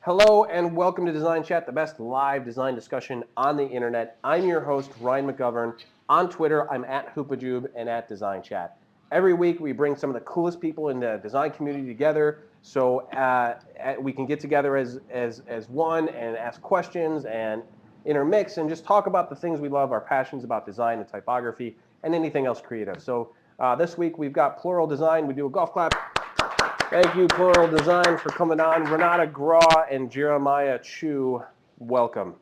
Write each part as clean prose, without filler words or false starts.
Hello and welcome to Design Chat, the best live design discussion on the internet. I'm your host, Ryan McGovern. On Twitter, I'm at Hoopajube and at Design Chat. Every week, we bring some of the coolest people in the design community together so we can get together as one and ask questions and intermix and just talk about the things we love, our passions about design and typography, and anything else creative. So this week, we've got Plural Design. We do a golf clap. Thank you, Plural Design, for coming on. Renata Graw and Jerimiah Chiu, welcome.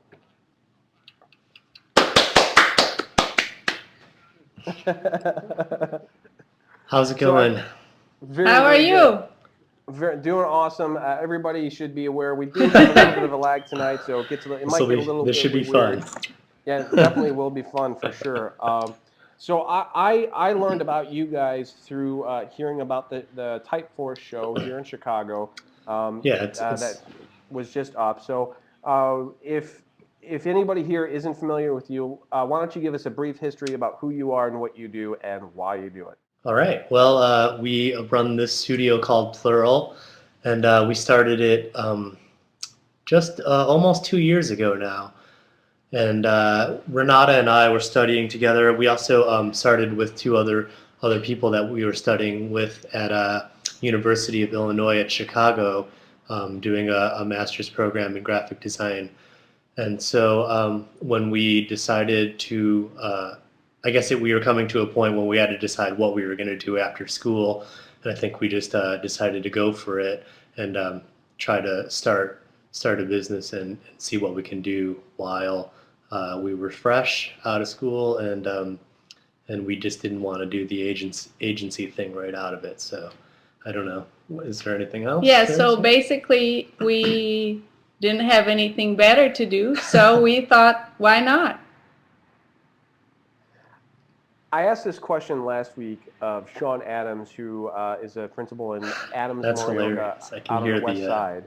How's it going? How are you? Doing awesome. Everybody should be aware we do have a little bit of a lag tonight, so it might get a little bit This should be weird. fun. Yeah, it definitely will be fun for sure. So I learned about you guys through hearing about the Type Force show here in Chicago. That was just up. So if anybody here isn't familiar with you, why don't you give us a brief history about who you are and what you do and why you do it? All right. Well, we run this studio called Plural, and we started it just almost 2 years ago now. And Renata and I were studying together. We also started with two other people that we were studying with at University of Illinois at Chicago, doing a master's program in graphic design. And so when we decided to, we were coming to a point when we had to decide what we were going to do after school. And I think we just decided to go for it and try to start a business and see what we can do while we were fresh out of school, and we just didn't want to do the agency thing right out of it. So I don't know. Is there anything else? Yeah, so basically we didn't have anything better to do, so we thought, why not? I asked this question last week of Sean Adams, who is a principal in Adams Memorial out on the west side.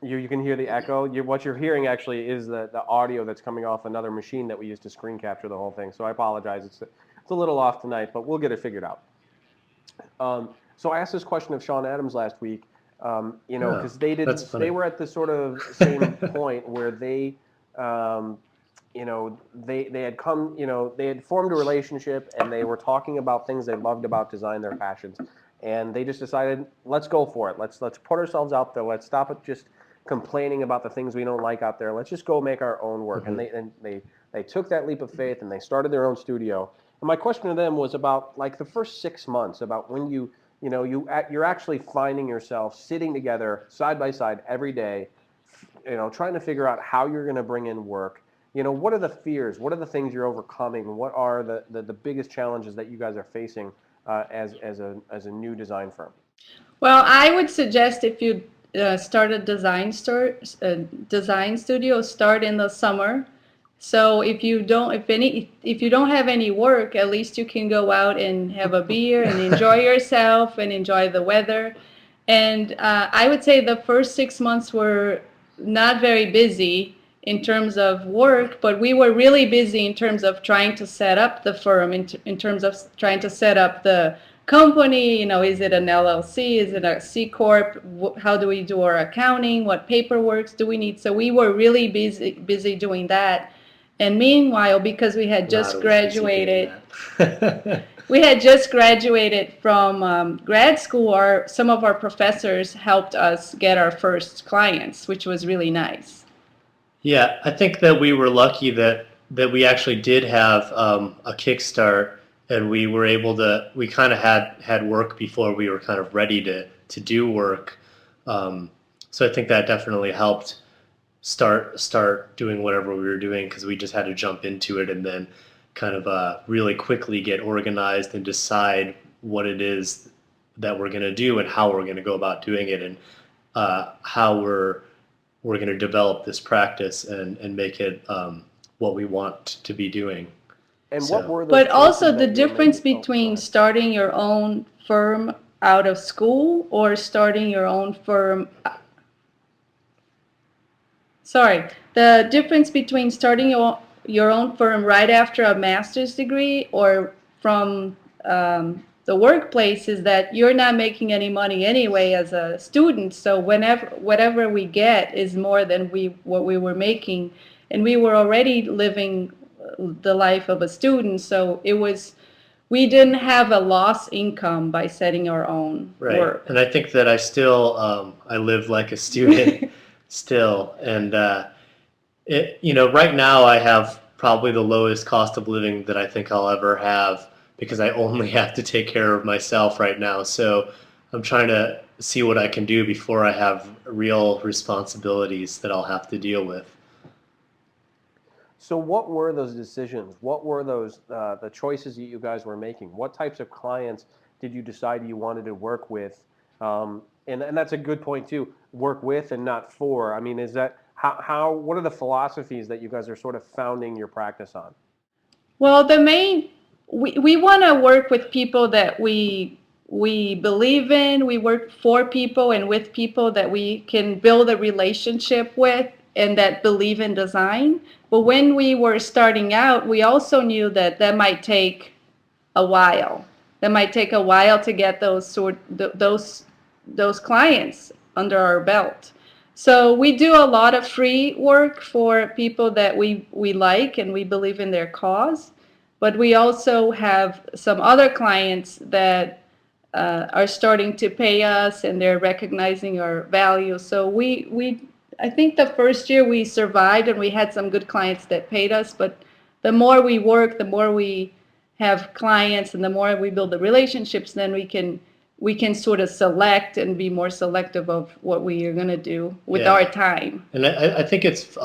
You can hear the echo. What you're hearing actually is the audio that's coming off another machine that we used to screen capture the whole thing. So I apologize. It's a little off tonight, but we'll get it figured out. So I asked this question of Sean Adams last week, because they were at the sort of same point where they had come, they had formed a relationship and they were talking about things they loved about design, their passions, and they just decided, let's go for it. Let's put ourselves out there. Let's stop it just complaining about the things we don't like out there. Let's just go make our own work. Mm-hmm. And they took that leap of faith and they started their own studio. And my question to them was about like the first 6 months, about when you're actually finding yourself sitting together side by side every day, trying to figure out how you're going to bring in work. What are the fears? What are the things you're overcoming? What are the biggest challenges that you guys are facing as a new design firm? Well, I would suggest if you start a design studio, start in the summer. So if you don't have any work, at least you can go out and have a beer and enjoy yourself and enjoy the weather. And I would say the first 6 months were not very busy in terms of work, but we were really busy in terms of trying to set up the firm, in terms of trying to set up the company. Is it an LLC? Is it a C Corp? How do we do our accounting? What paperwork do we need? So we were really busy doing that. And meanwhile, because we had just graduated, from grad school, some of our professors helped us get our first clients, which was really nice. Yeah, I think that we were lucky that we actually did have a kickstart, and we were able to. We kind of had work before we were kind of ready to do work. So I think that definitely helped start doing whatever we were doing, because we just had to jump into it and then kind of really quickly get organized and decide what it is that we're going to do and how we're going to go about doing it, and how we're going to develop this practice and make it what we want to be doing. And what were but also the difference between starting your own firm out of school or starting your own firm. The difference between starting your own firm right after a master's degree or from the workplace is that you're not making any money anyway as a student. So whatever we get is more than what we were making, and we were already living the life of a student. So we didn't have a lost income by setting our own Right. work. And I think that I still I live like a student still, and right now I have probably the lowest cost of living that I think I'll ever have because I only have to take care of myself right now. So I'm trying to see what I can do before I have real responsibilities that I'll have to deal with. So what were those decisions? What were those the choices that you guys were making? What types of clients did you decide you wanted to work with? And that's a good point too. Work with and not for. I mean, is that what are the philosophies that you guys are sort of founding your practice on? Well, we want to work with people that we believe in. We work for people and with people that we can build a relationship with and that believe in design. But when we were starting out, we also knew that might take a while. That might take a while to get those clients under our belt. So we do a lot of free work for people that we like and we believe in their cause. But we also have some other clients that are starting to pay us and they're recognizing our value. So I think the first year we survived and we had some good clients that paid us, but the more we work, the more we have clients and the more we build the relationships, then we can sort of select and be more selective of what we are going to do with our time. And I think it's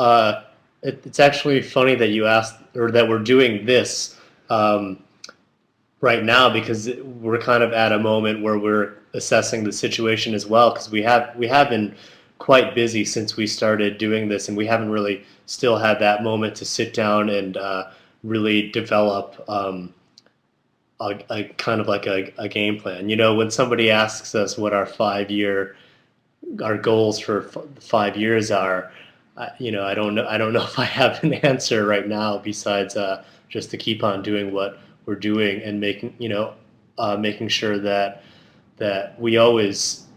actually funny that you asked or that we're doing this right now because we're kind of at a moment where we're assessing the situation as well because we have been quite busy since we started doing this and we haven't really still had that moment to sit down and really develop a kind of like a game plan. When somebody asks us what our goals for 5 years are, I don't know if I have an answer right now besides just to keep on doing what we're doing and making sure that we always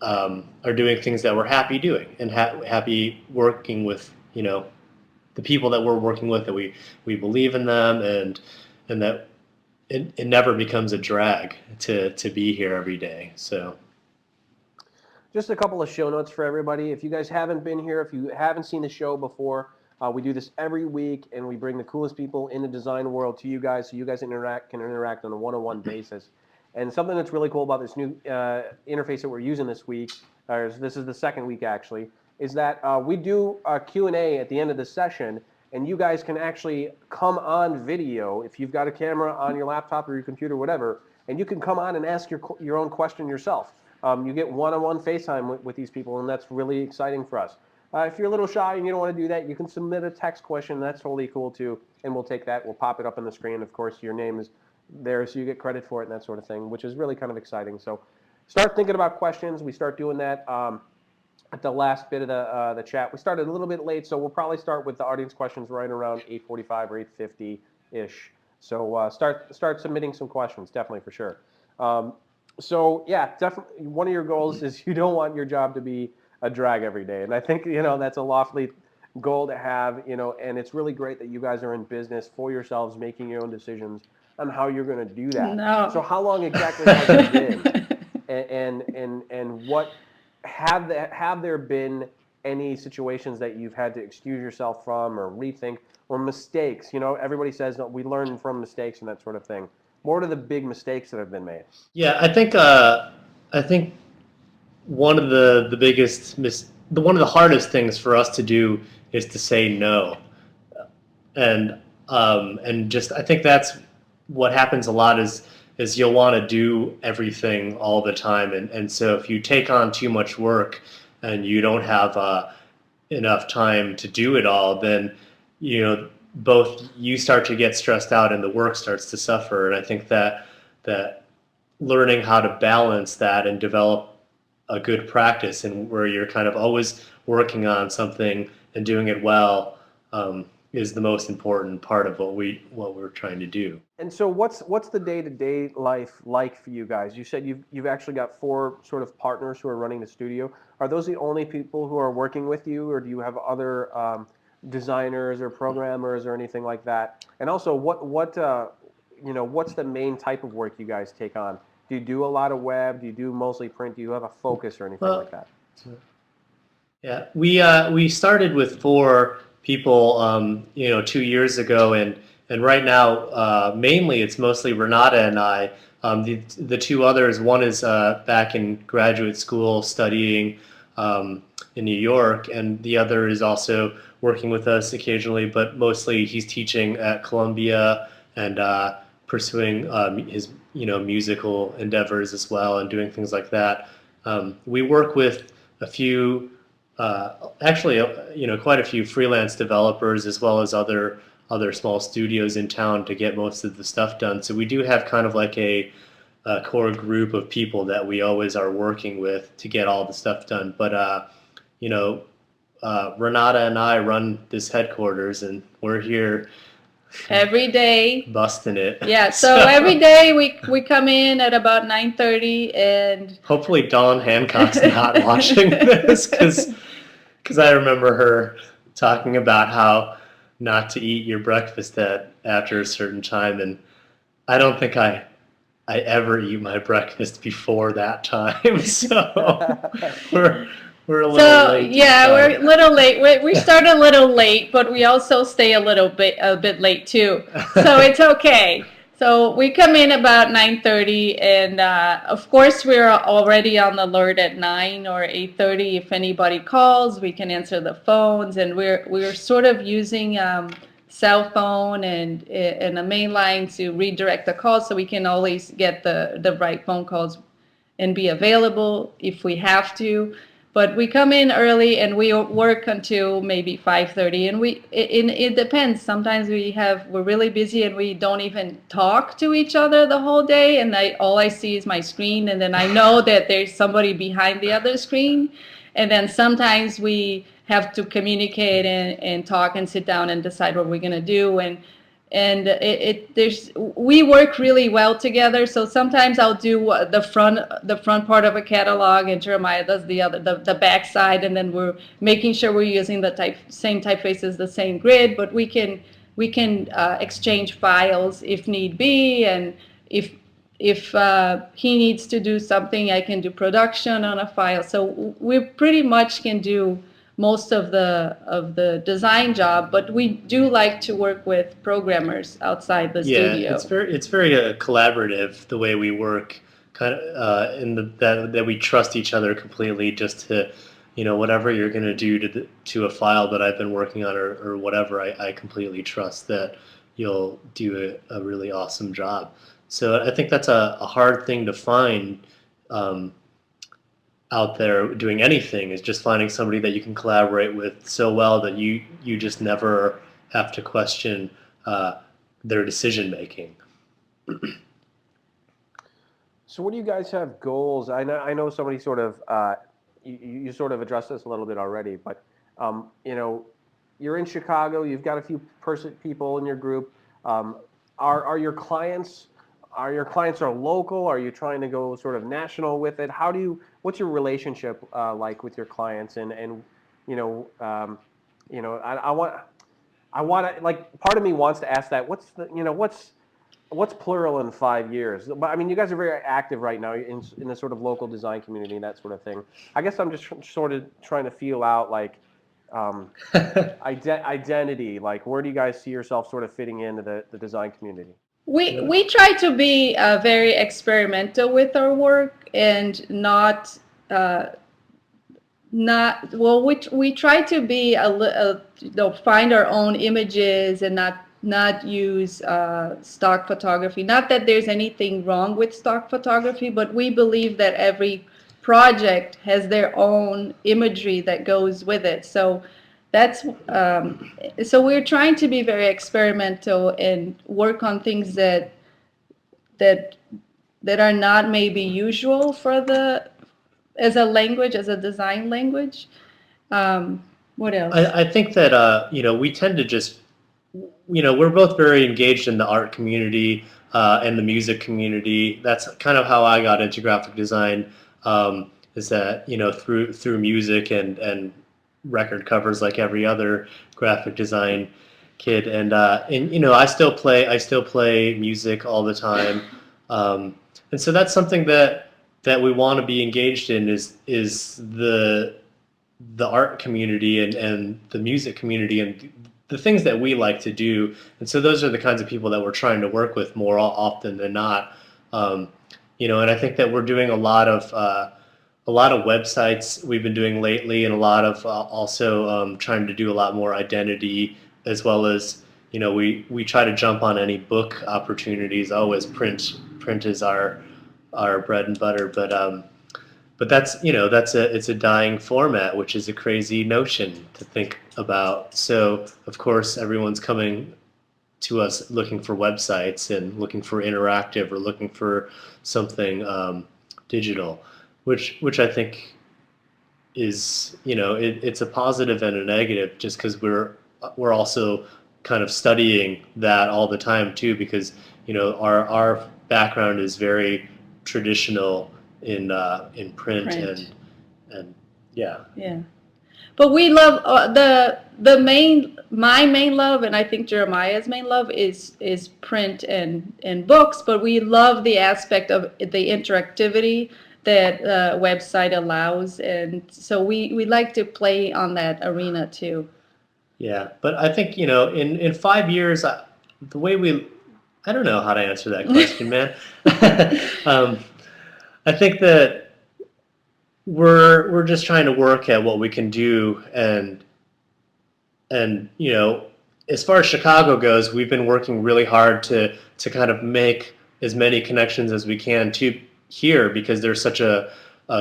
are doing things that we're happy doing and happy working with the people that we're working with, that we believe in them and that it never becomes a drag to be here every day. So just a couple of show notes for everybody. If you guys haven't been here, if you haven't seen the show before, we do this every week, and we bring the coolest people in the design world to you guys, so you guys can interact on a one-on-one basis. And something that's really cool about this new interface that we're using this week, or this is the second week actually, is that we do a Q&A at the end of the session, and you guys can actually come on video if you've got a camera on your laptop or your computer, whatever, and you can come on and ask your own question yourself. You get one-on-one FaceTime with these people, and that's really exciting for us. If you're a little shy and you don't want to do that, you can submit a text question. That's totally cool too, and we'll take that. We'll pop it up on the screen. Of course, your name is there, so you get credit for it and that sort of thing, which is really kind of exciting. So start thinking about questions. We start doing that at the last bit of the chat. We started a little bit late, so we'll probably start with the audience questions right around 8:45 or 8:50-ish. So start submitting some questions, definitely, for sure. So yeah, definitely one of your goals is you don't want your job to be a drag every day. And I think, that's a lofty goal to have, and it's really great that you guys are in business for yourselves, making your own decisions on how you're going to do that. No. So how long exactly has it been? And what have there been any situations that you've had to excuse yourself from or rethink, or mistakes? Everybody says that we learn from mistakes and that sort of thing. What are the big mistakes that have been made? Yeah, I think one of the biggest one of the hardest things for us to do is to say no, and just I think that's what happens a lot is you'll want to do everything all the time, and so if you take on too much work and you don't have enough time to do it all, then both you start to get stressed out and the work starts to suffer. And I think that learning how to balance that and develop a good practice and where you're kind of always working on something and doing it well is the most important part of what we're trying to do. And so what's the day-to-day life like for you guys? You said you've actually got 4 sort of partners who are running the studio. Are those the only people who are working with you, or do you have other designers or programmers or anything like that? And also, what's the main type of work you guys take on? Do you do a lot of web? Do you do mostly print? Do you have a focus or anything like that? Yeah, we started with 4 people, 2 years ago, and right now, mainly it's mostly Renata and I. The 2 others, one is back in graduate school studying in New York, and the other is also working with us occasionally, but mostly he's teaching at Columbia and pursuing his musical endeavors as well, and doing things like that. We work with a few. Actually, quite a few freelance developers as well as other small studios in town to get most of the stuff done. So we do have kind of like a core group of people that we always are working with to get all the stuff done. But Renata and I run this headquarters, and we're here every day. Busting it. Yeah, so every day we come in at about 9:30, and hopefully Dawn Hancock's not watching this, because I remember her talking about how not to eat your breakfast after a certain time, and I don't think I ever eat my breakfast before that time. So we're a little late. Yeah, we're a little late. We start a little late, but we also stay a bit late too. So it's okay. So we come in about 9:30, and of course we're already on the alert at 9 or 8:30. If anybody calls, we can answer the phones, and we're sort of using cell phone and a main line to redirect the calls, so we can always get the right phone calls and be available if we have to. But we come in early and we work until maybe 5:30, and it depends. Sometimes we're really busy and we don't even talk to each other the whole day, and all I see is my screen, and then I know that there's somebody behind the other screen. And then sometimes we have to communicate and talk and sit down and decide what we're gonna do, and we work really well together. So sometimes I'll do the front part of a catalog, and Jerimiah does the back side, and then we're making sure we're using the same typefaces, the same grid, but we can exchange files if need be, and if he needs to do something, I can do production on a file. So we pretty much can do most of the design job, but we do like to work with programmers outside the studio. Yeah, it's very collaborative the way we work, kind of that we trust each other completely. Just to, whatever you're going to do to a file that I've been working on or whatever, I completely trust that you'll do a really awesome job. So I think that's a hard thing to find. Out there doing anything, is just finding somebody that you can collaborate with so well that you just never have to question their decision making. So what do you guys have goals? I know somebody sort of you sort of addressed this a little bit already, but you're in Chicago. You've got a few people in your group. Are your clients local? Are you trying to go sort of national with it? What's your relationship like with your clients? And I want to, like, part of me wants to ask that. What's Plural in 5 years? But I mean, you guys are very active right now in the sort of local design community and that sort of thing. I guess I'm just sort of trying to feel out like identity. Like, where do you guys see yourself sort of fitting into the design community? We try to be very experimental with our work, and we try to be find our own images and not use stock photography. Not that there's anything wrong with stock photography, but we believe that every project has their own imagery that goes with it. So that's so we're trying to be very experimental and work on things that are not maybe usual as a design language. What else? I think that we tend to just we're both very engaged in the art community and the music community. That's kind of how I got into graphic design. Is that through music and record covers like every other graphic design kid, and I still play music all the time, and so that's something that we want to be engaged in is the art community and the music community and the things that we like to do. And so those are the kinds of people that we're trying to work with more often than not. And I think that we're doing a lot of websites we've been doing lately, and a lot of also trying to do a lot more identity, as well as we try to jump on any book opportunities. Always print is our bread and butter, but it's a dying format, which is a crazy notion to think about. So of course everyone's coming to us looking for websites and looking for interactive or looking for something digital, which I think is it's a positive and a negative, just because we're also kind of studying that all the time too, because our background is very traditional in print. And yeah. Yeah. But we love my main love, and I think Jeremiah's main love is print and books. But we love the aspect of the interactivity that website allows, and so we like to play on that arena too. Yeah, but I think in 5 years, the way I don't know how to answer that question, man. I think that we're just trying to work at what we can do, and as far as Chicago goes, we've been working really hard to kind of make as many connections as we can to here, because there's such a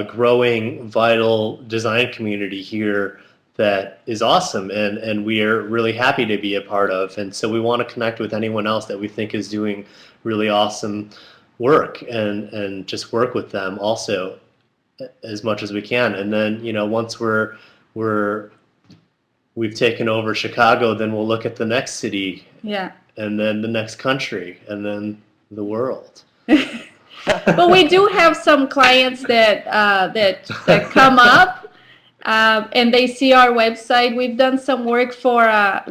growing, vital design community here that is awesome, and we are really happy to be a part of. And so we want to connect with anyone else that we think is doing really awesome work, and just work with them also as much as we can. And then once we've taken over Chicago, then we'll look at the next city, Yeah. and then the next country, and then the world. But we do have some clients that come up, and they see our website. We've done some work for a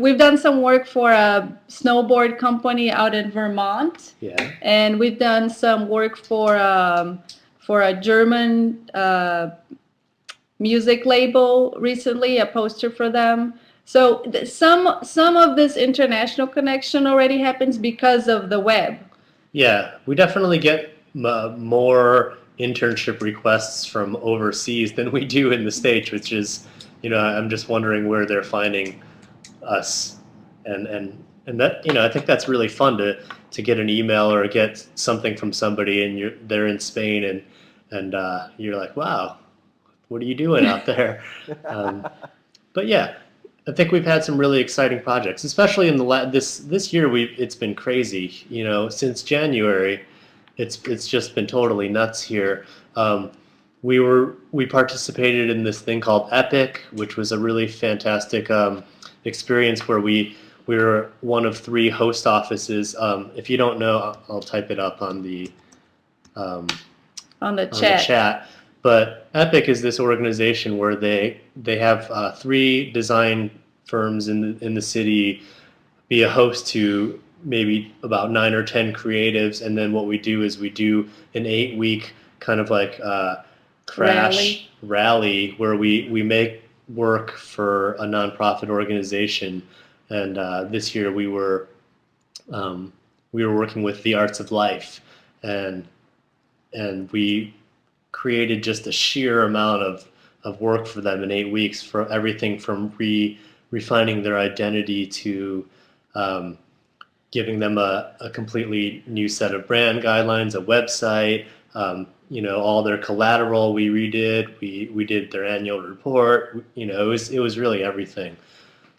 snowboard company out in Vermont. Yeah. And we've done some work for a German music label recently, a poster for them. So some of this international connection already happens because of the web. Yeah, we definitely get more internship requests from overseas than we do in the States, which is, I'm just wondering where they're finding us, and that I think that's really fun to get an email or get something from somebody, and they're in Spain, and you're like, wow, what are you doing out there? But yeah, I think we've had some really exciting projects, especially in this year. It's been crazy. Since January, it's just been totally nuts here. We participated in this thing called Epic, which was a really fantastic experience where we were one of 3 host offices. If you don't know, I'll type it up on the chat. But Epic is this organization where they have 3 design firms in the city be a host to maybe about 9 or 10 creatives, and then what we do is we do an 8-week kind of like crash rally where we make work for a nonprofit organization. And this year we were working with the Arts of Life, and we created just a sheer amount of work for them in 8 weeks, for everything from refining their identity to giving them a completely new set of brand guidelines, a website, all their collateral we redid. We did their annual report. It was really everything.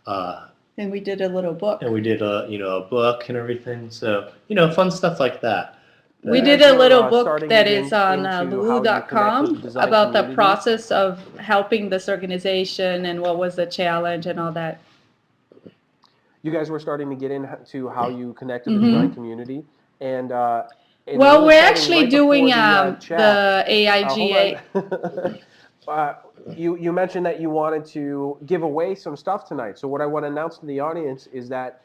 And we did a little book. And we did a book and everything. So fun stuff like that. We did a little book that is on lulu.com about the process of helping this organization and what was the challenge and all that. you guys were starting to get into how you connect to the design community, and Well, really we're starting actually right before doing the chat. the Hold AIGA. on. You mentioned that you wanted to give away some stuff tonight. So what I want to announce to the audience is that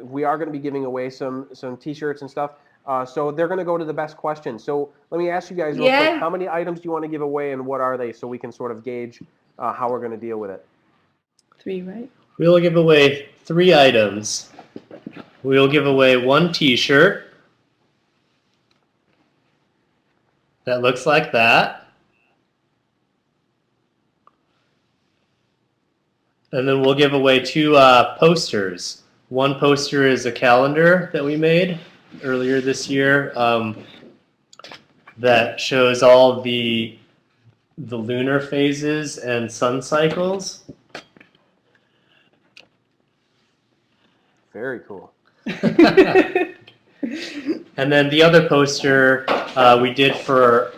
we are going to be giving away some T-shirts and stuff. So they're going to go to the best questions. So let me ask you guys real quick: Yeah. how many items do you want to give away, and what are they, so we can sort of gauge how we're going to deal with it? 3, right? We will give away 3 items. We will give away 1 T-shirt that looks like that. And then we'll give away 2 posters. One poster is a calendar that we made earlier this year that shows all the lunar phases and sun cycles. Very cool. And then the other poster we did for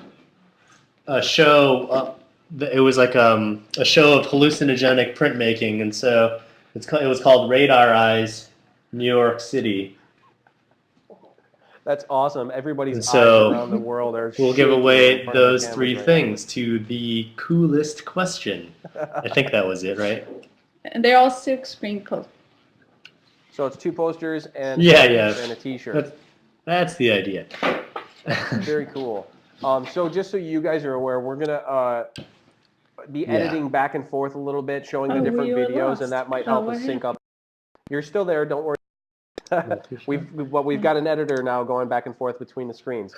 a show. It was like a show of hallucinogenic printmaking, and so it was called Radar Eyes, New York City. That's awesome. Everybody's And eyes so around the world are we'll give shaking in away front of their those cameras 3 right things to the coolest question. I think that was it, right? And they're all silk screen clothes. So it's 2 posters and Yeah. and a T-shirt. That's the idea. Very cool. So just so you guys are aware, we're gonna be Yeah. editing back and forth a little bit, showing the different we were videos, lost. and that might Oh, help what us sync up. You're still there, don't worry. We've got an editor now going back and forth between the screens,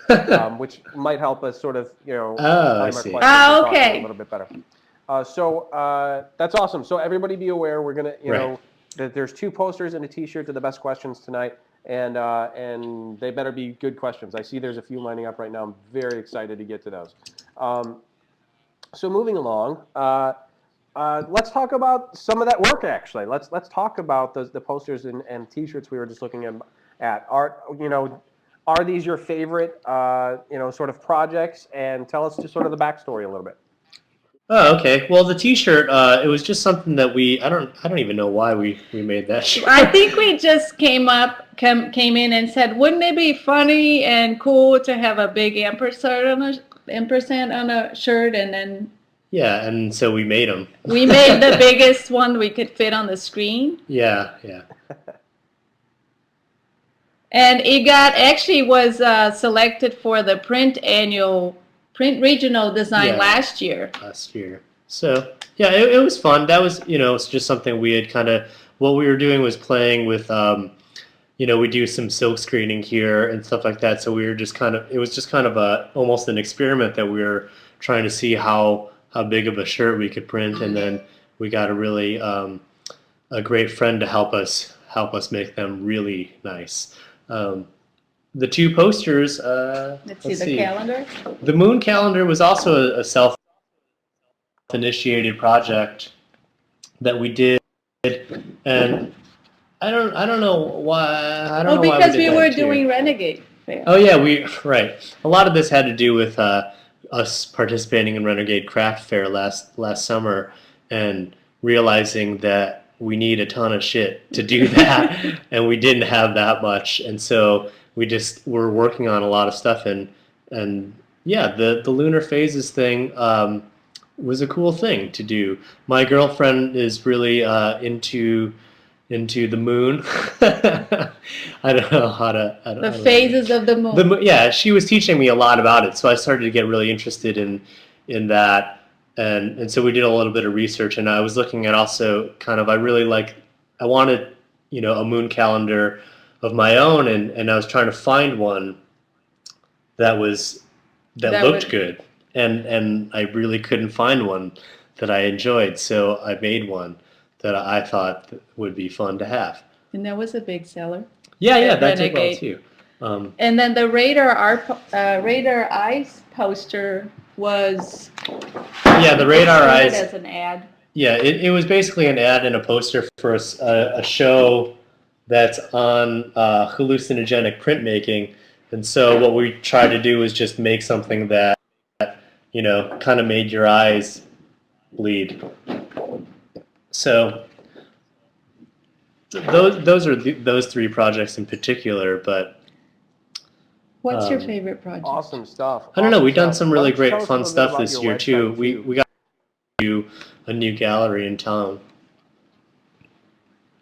which might help us sort of Oh, time I our see. questions and talk okay. a little bit better. So that's awesome. So everybody be aware, we're gonna know that there's 2 posters and a T-shirt to the best questions tonight, and they better be good questions. I see there's a few lining up right now. I'm very excited to get to those. So moving along. Let's talk about some of that work. Actually, let's talk about the posters and T-shirts we were just looking at. Are these your favorite sort of projects? And tell us just sort of the backstory a little bit. Oh, okay. Well, the T-shirt, it was just something that I don't even know why we made that shirt. I think we just came in and said, wouldn't it be funny and cool to have a big ampersand on a shirt, and then Yeah, and so we made them. we made the biggest one we could fit on the screen. Yeah. And it was selected for the print regional design last year. So yeah, it was fun. That was it's just something we had what we were doing was playing with we do some silk screening here and stuff like that. So we were just it was just almost an experiment that we were trying to see how big of a shirt we could print, and then we got a really a great friend to help us make them really nice. The 2 posters. Let's see the calendar. The moon calendar was also a self-initiated project that we did, and I don't know why. I don't know why because we did we were that too. doing Renegade Fair. Oh yeah, right. A lot of this had to do with us participating in Renegade Craft Fair last summer and realizing that we need a ton of shit to do that, and we didn't have that much, and so we just were working on a lot of stuff, and yeah, the lunar phases thing was a cool thing to do. My girlfriend is really into the moon. I don't know how to. The phases of the moon. Yeah, she was teaching me a lot about it, so I started to get really interested in that, and so we did a little bit of research, and I was looking at also I wanted a moon calendar of my own, and I was trying to find one that looked good, and I really couldn't find one that I enjoyed, so I made one that I thought would be fun to have. And that was a big seller. Yeah, that did well too. And then the Radar Eyes poster was the Radar Eyes as an ad. Yeah, it was basically an ad and a poster for a show that's on hallucinogenic printmaking, and so what we tried to do was just make something that kind of made your eyes bleed. So those are those three projects in particular, but What's your um, favorite project? Awesome stuff. I don't know. Awesome We've done stuff. some Why really don't you tell great us a fun little bit stuff about this your year too. website We got to do a new gallery in town.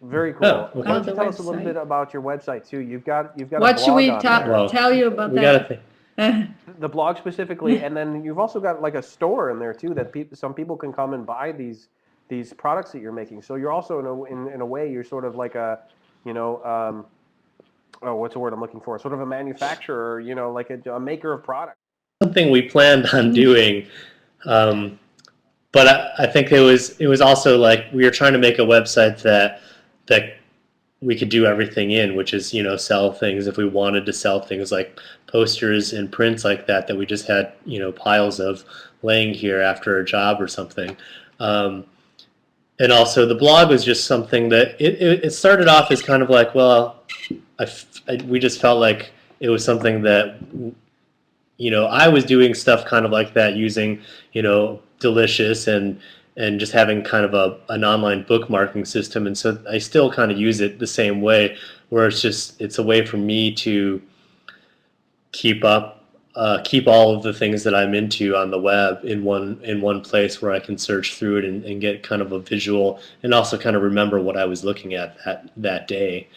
Very cool. Oh, Why okay. don't you the tell us a little website. bit about your website too? You've got a What should blog we on there. Well, tell you about we that? gotta The blog specifically, and then you've also got like a store in there too that some people can come and buy these products that you're making. So you're also in a way you're sort of like a, you know, oh, what's the word I'm looking for? Sort of a manufacturer, you know, like a maker of products. something we planned on doing, um, but I think it was also like we were trying to make a website that we could do everything in, which is sell things if we wanted to sell things like posters and prints like that we just had piles of laying here after a job or something. Um, and also the blog was just something that it started off as kind of like, well, we just felt like it was something that I was doing stuff kind of like that using Delicious and just having kind of an online bookmarking system, and so I still kind of use it the same way, where it's a way for me to keep all of the things that I'm into on the web in one place where I can search through it and get kind of a visual, and also kind of remember what I was looking at that day,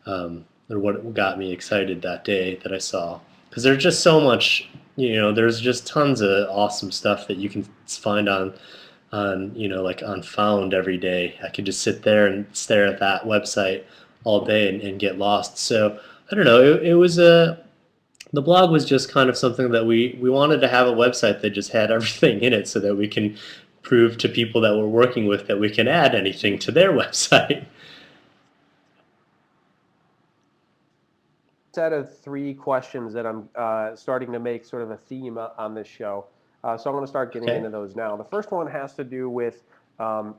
or what got me excited that day that I saw. Because there's just so much, there's just tons of awesome stuff that you can find on like on Found every day. I could just sit there and stare at that website all day and get lost. So I don't know. It was the blog was just kind of something that we wanted to have a website that just had everything in it, so that we can prove to people that we're working with that we can add anything to their website. Set of three questions that I'm starting to make sort of a theme on this show. So I'm going to start getting Okay. into those now. The first one has to do with um,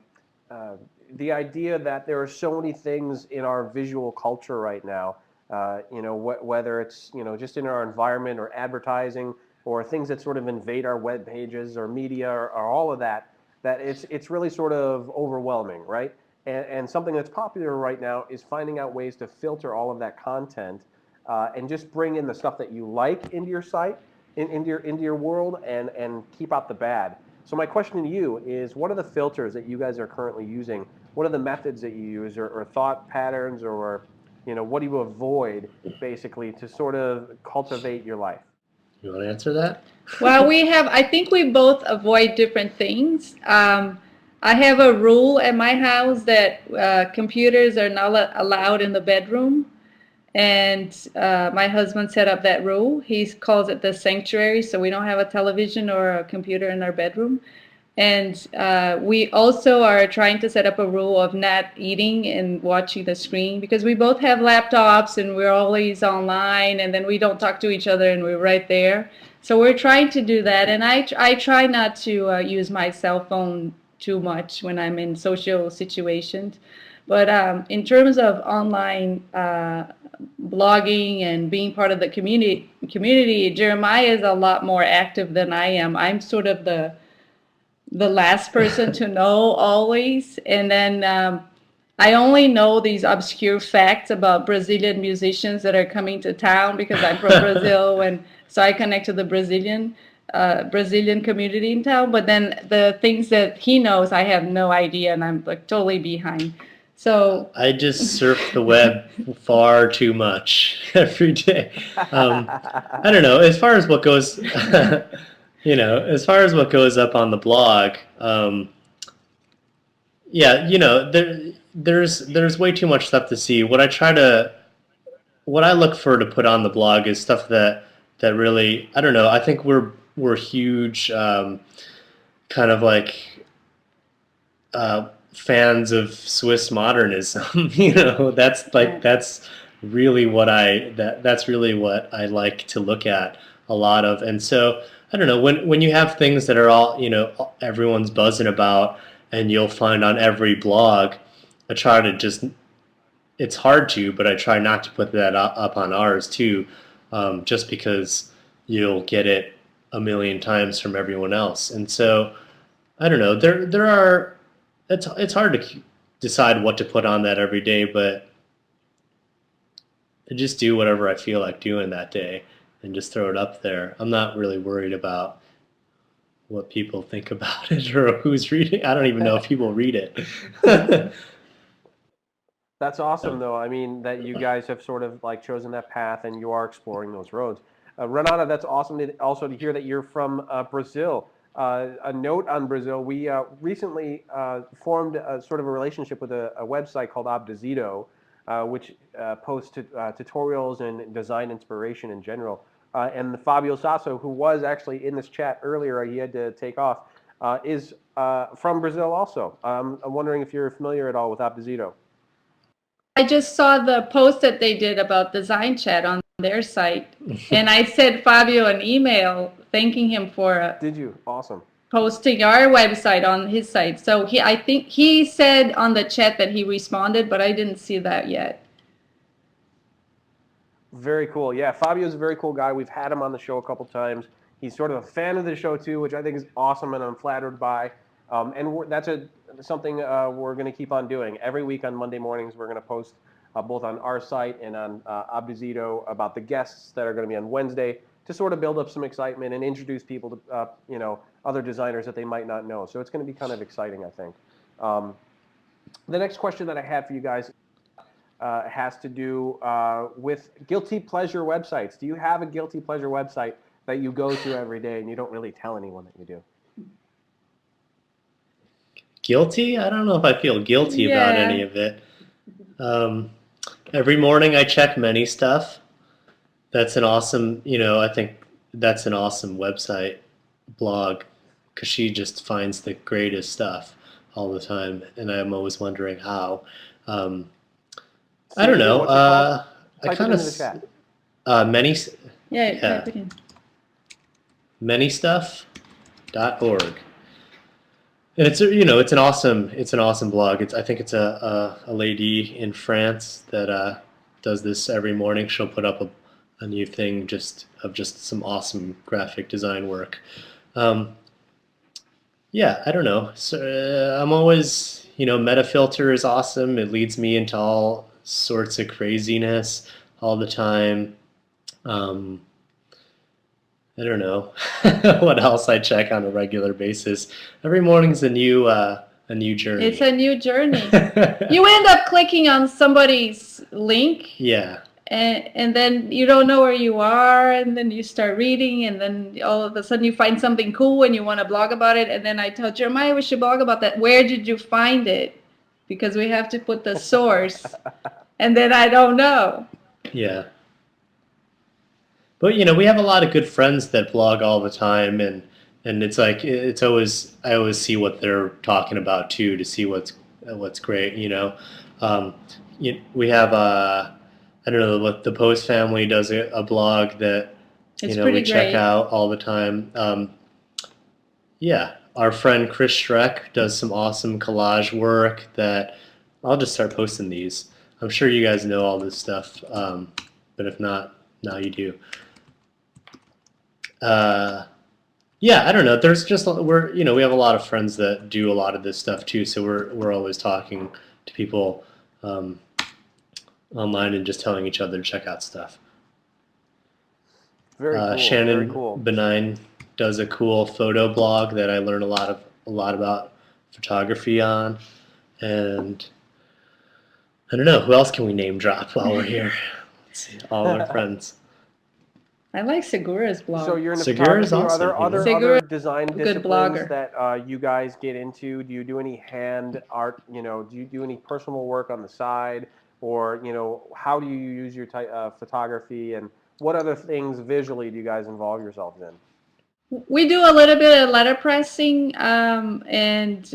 the idea that there are so many things in our visual culture right now. Whether it's just in our environment or advertising or things that sort of invade our web pages or media or all of that. That it's really sort of overwhelming, right? And something that's popular right now is finding out ways to filter all of that content and just bring in the stuff that you like into your site, into your world, and keep out the bad. So my question to you is, what are the filters that you guys are currently using? What are the methods that you use, or thought patterns, or what do you avoid basically to sort of cultivate your life? You want to answer that? Well, I think we both avoid different things. I have a rule at my house that computers are not allowed in the bedroom. And my husband set up that rule. He calls it the sanctuary, so we don't have a television or a computer in our bedroom. And we also are trying to set up a rule of not eating and watching the screen, because we both have laptops and we're always online, and then we don't talk to each other and we're right there. So we're trying to do that. And I try not to use my cell phone too much when I'm in social situations. But in terms of online blogging and being part of the community, Jeremiah is a lot more active than I am. I'm sort of the last person to know always. And then I only know these obscure facts about Brazilian musicians that are coming to town because I'm from Brazil, and so I connect to the Brazilian community in town. But then the things that he knows, I have no idea, and I'm like totally behind. So I just surf the web far too much every day. I don't know. As far as what goes, as far as what goes up on the blog, yeah, there's way too much stuff to see. What I look for to put on the blog is stuff that really, I don't know. I think we're huge, kind of like fans of Swiss modernism. That's really that's really what I like to look at a lot of. And so I don't know, when you have things that are all everyone's buzzing about, and you'll find on every blog, I try to just, it's hard to, but I try not to put that up on ours too, just because you'll get it a million times from everyone else. And so I don't know, there are, it's hard to decide what to put on that every day, but I just do whatever I feel like doing that day and just throw it up there. I'm not really worried about what people think about it or who's reading. I don't even know if people read it. That's awesome, though. I mean, that you guys have sort of like chosen that path and you are exploring those roads. Renata, that's awesome also to hear that you're from Brazil. A note on Brazil, we recently formed sort of a relationship with a website called Obdizito, which posts tutorials and design inspiration in general. And Fabio Sasso, who was actually in this chat earlier, he had to take off, is from Brazil also. I'm wondering if you're familiar at all with Obdizito. I just saw the post that they did about DesignChat on their site, and I sent Fabio an email thanking him for Did you? Awesome. posting our website on his site. So I think he said on the chat that he responded, but I didn't see that yet. Very cool. Yeah, Fabio's a very cool guy. We've had him on the show a couple times. He's sort of a fan of the show too, which I think is awesome and I'm flattered by. That's something we're going to keep on doing. Every week on Monday mornings, we're going to post both on our site and on Obdizito about the guests that are going to be on Wednesday to sort of build up some excitement and introduce people to other designers that they might not know. So it's going to be kind of exciting, I think. The next question that I have for you guys has to do with guilty pleasure websites. Do you have a guilty pleasure website that you go to every day and you don't really tell anyone that you do? Guilty? I don't know if I feel guilty about any of it. Every morning I check many stuff. That's an awesome, I think that's an awesome website blog because she just finds the greatest stuff all the time, and I'm always wondering how. I don't know. I kind of many. Yeah, type it in. Manystuff.org. And it's an awesome blog. I think it's a lady in France that does this every morning. She'll put up a new thing just some awesome graphic design work. Yeah, I don't know. So I'm always, Metafilter is awesome. It leads me into all sorts of craziness all the time. I don't know what else I check on a regular basis. Every morning's a new journey. It's a new journey. You end up clicking on somebody's link. Yeah. And then you don't know where you are, and then you start reading, and then all of a sudden you find something cool and you want to blog about it. And then I tell Jeremiah we should blog about that. Where did you find it? Because we have to put the source. And then I don't know. Yeah. But we have a lot of good friends that blog all the time, and it's like I always see what they're talking about too to see what's great. We have I don't know what the Post family does a blog that we check out all the time. Yeah, our friend Chris Schreck does some awesome collage work that I'll just start posting these. I'm sure you guys know all this stuff, but if not, now you do. Yeah, I don't know. There's just we have a lot of friends that do a lot of this stuff too, so we're always talking to people online and just telling each other to check out stuff. Very cool. Shannon very cool. Benign does a cool photo blog that I learn a lot about photography on, and I don't know who else can we name drop while we're here. Let's see, all our friends. I like Segura's blog. So you're in the Segura's photography. awesome. Are there other design disciplines that you guys get into? Do you do any hand art? Do you do any personal work on the side, or how do you use your photography, and what other things visually do you guys involve yourselves in? We do a little bit of letterpressing and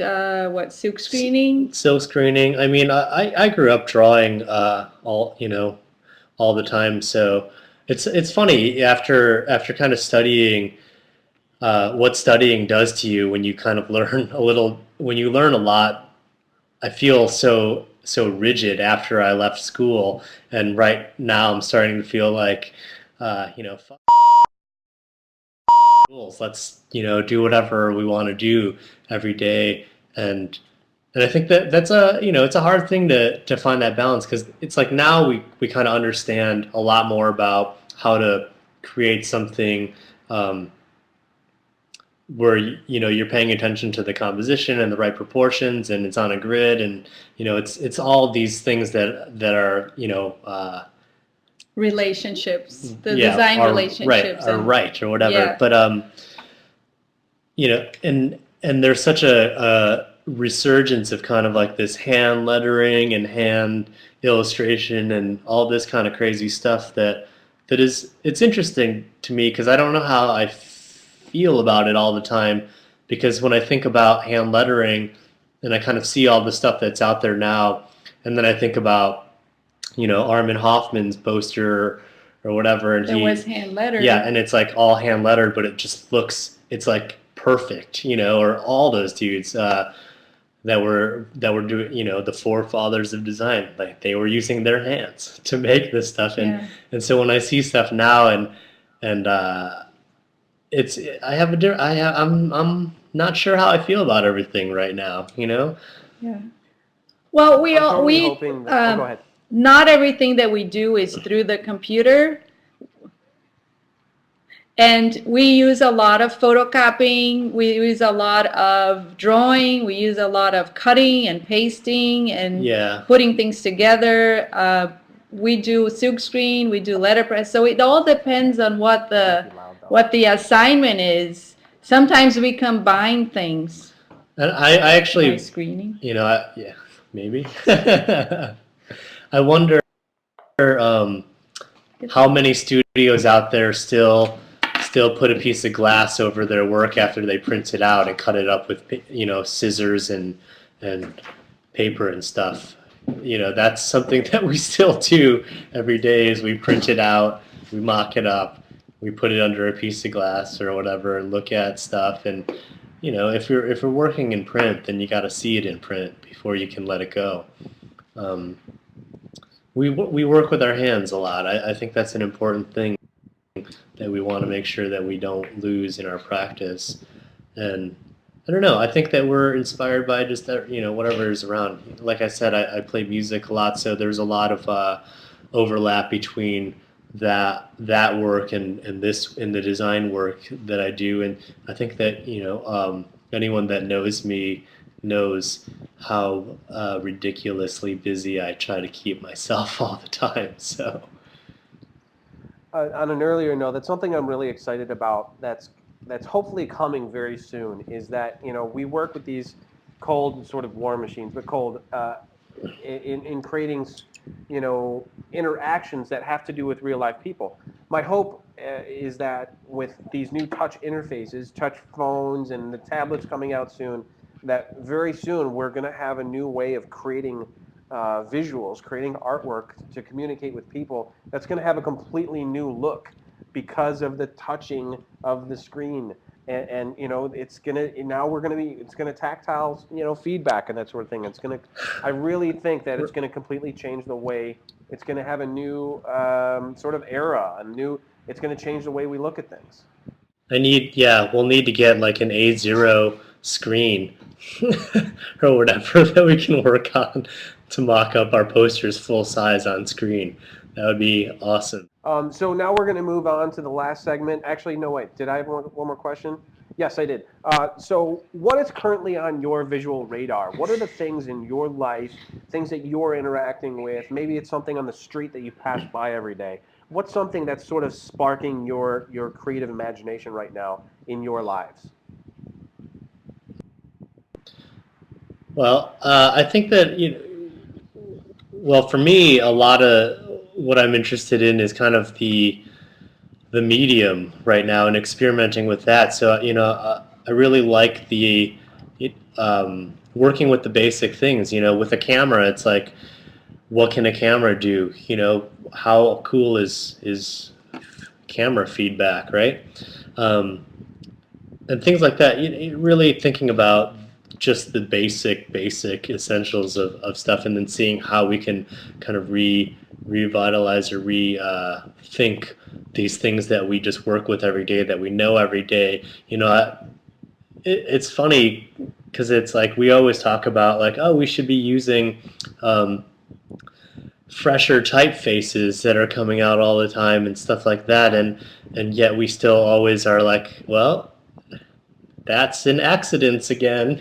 silk screening. Silk screening. I mean, I grew up drawing all the time, so it's funny after kind of studying what studying does to you when you kind of learn a lot. I feel so rigid after I left school, and right now I'm starting to feel like fuck rules. Let's do whatever we want to do every day, and And I think that that's a, it's a hard thing to find that balance, because it's like now we kind of understand a lot more about how to create something where you're paying attention to the composition and the right proportions, and it's on a grid, and it's all these things that are Relationships, the yeah, design are relationships, are and right or whatever. yeah, But and there's such a resurgence of kind of like this hand lettering and hand illustration and all this kind of crazy stuff it's interesting to me, because I don't know how I feel about it all the time, because when I think about hand lettering and I kind of see all the stuff that's out there now, and then I think about Armin Hoffman's poster or whatever, and it was hand lettered. yeah, and it's like all hand lettered, but it just looks, it's like perfect, or all those dudes that were doing, the forefathers of design, like they were using their hands to make this stuff, and so when I see stuff now, and it's I'm not sure how I feel about everything right now. Yeah. Well, I'm totally hoping that, go ahead. Not everything that we do is through the computer. And we use a lot of photocopying, we use a lot of drawing, we use a lot of cutting and pasting and putting things together. We do silk screen, we do letterpress. So it all depends on what the assignment is. Sometimes we combine things. And I actually, screening. Yeah, maybe. I wonder how many studios out there still put a piece of glass over their work after they print it out and cut it up with scissors and paper and stuff. That's something that we still do every day, is we print it out, we mock it up, we put it under a piece of glass or whatever and look at stuff. And if you're working in print, then you got to see it in print before you can let it go. We work with our hands a lot. I think that's an important thing that we want to make sure that we don't lose in our practice. And I don't know, I think that we're inspired by just that, whatever is around. Like I said, I play music a lot, so there's a lot of overlap between that work and this, in the design work that I do. And I think that anyone that knows me knows how ridiculously busy I try to keep myself all the time. So on an earlier note, that's something I'm really excited about. That's hopefully coming very soon. Is that we work with these cold sort of war machines, but cold in creating interactions that have to do with real life people. My hope is that with these new touch interfaces, touch phones, and the tablets coming out soon, that very soon we're going to have a new way of creating visuals, creating artwork to communicate with people that's going to have a completely new look because of the touching of the screen. And it's gonna it's gonna tactile feedback and that sort of thing. I really think that it's gonna completely change the way. It's gonna have a new sort of era, it's gonna change the way we look at things. We'll need to get like an A0 screen or whatever that we can work on to mock up our posters full size on screen. That would be awesome. So now we're going to move on to the last segment. Actually, no, wait. Did I have one more question? Yes, I did. So what is currently on your visual radar? What are the things in your life, things that you're interacting with? Maybe it's something on the street that you pass by every day. What's something that's sort of sparking your creative imagination right now in your lives? Well, I think that, well, for me, a lot of what I'm interested in is kind of the medium right now and experimenting with that. So, I really like the working with the basic things. With a camera, it's like, what can a camera do? How cool is camera feedback, right? And things like that. Really thinking about just the basic essentials of stuff, and then seeing how we can kind of revitalize or rethink these things that we just work with every day, that we know every day. It's funny, because it's like we always talk about like, oh, we should be using fresher typefaces that are coming out all the time and stuff like that, and yet we still always are like, well, that's an accidents again,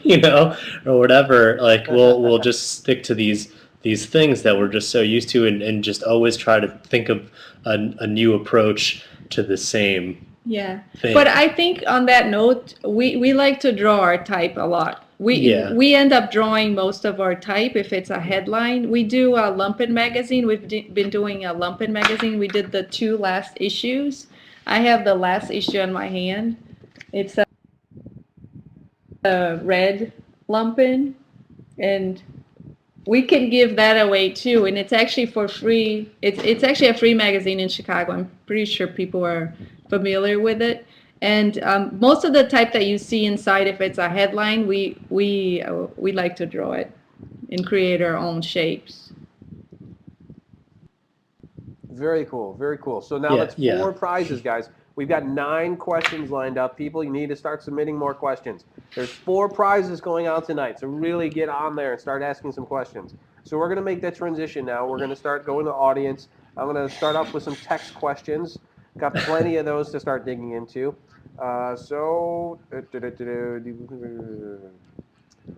or whatever. Like we'll just stick to these things that we're just so used to, and just always try to think of a new approach to the same thing. But I think on that note, we like to draw our type a lot. We end up drawing most of our type if it's a headline. We do a Lumpen magazine. We've been doing a Lumpen magazine. We did the 2 last issues. I have the last issue in my hand. It's a red Lumpen, and we can give that away too, and it's actually for free. It's actually a free magazine in Chicago. I'm pretty sure people are familiar with it. And most of the type that you see inside, if it's a headline, we like to draw it and create our own shapes. Very cool, very cool. So now that's 4 prizes, guys. We've got 9 questions lined up. People, you need to start submitting more questions. There's 4 prizes going out tonight, so really get on there and start asking some questions. So we're going to make that transition now. We're going to start going to audience. I'm going to start off with some text questions. Got plenty of those to start digging into.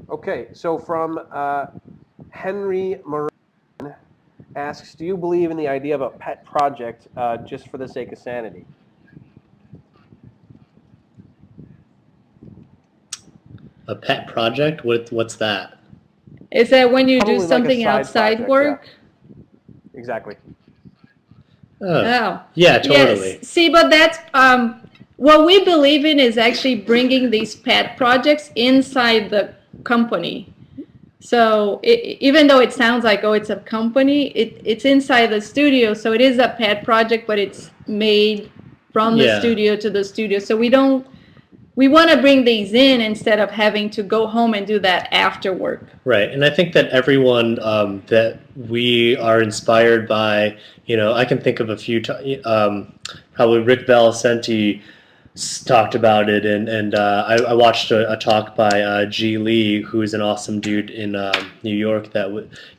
Okay, so from Henry Moran asks, do you believe in the idea of a pet project just for the sake of sanity? A pet project? What's that? Is that when you Probably do like a something side outside project, work? Yeah. Exactly. Oh. Yeah, totally. Yes. See, but that's what we believe in is actually bringing these pet projects inside the company. So even though it sounds like, oh, it's a company, it's inside the studio. So it is a pet project, but it's made from the studio to the studio. So we want to bring these in instead of having to go home and do that after work. Right, and I think that everyone that we are inspired by, I can think of a few, probably Rick Valicenti talked about it, and I watched a talk by G. Lee, who is an awesome dude in New York, that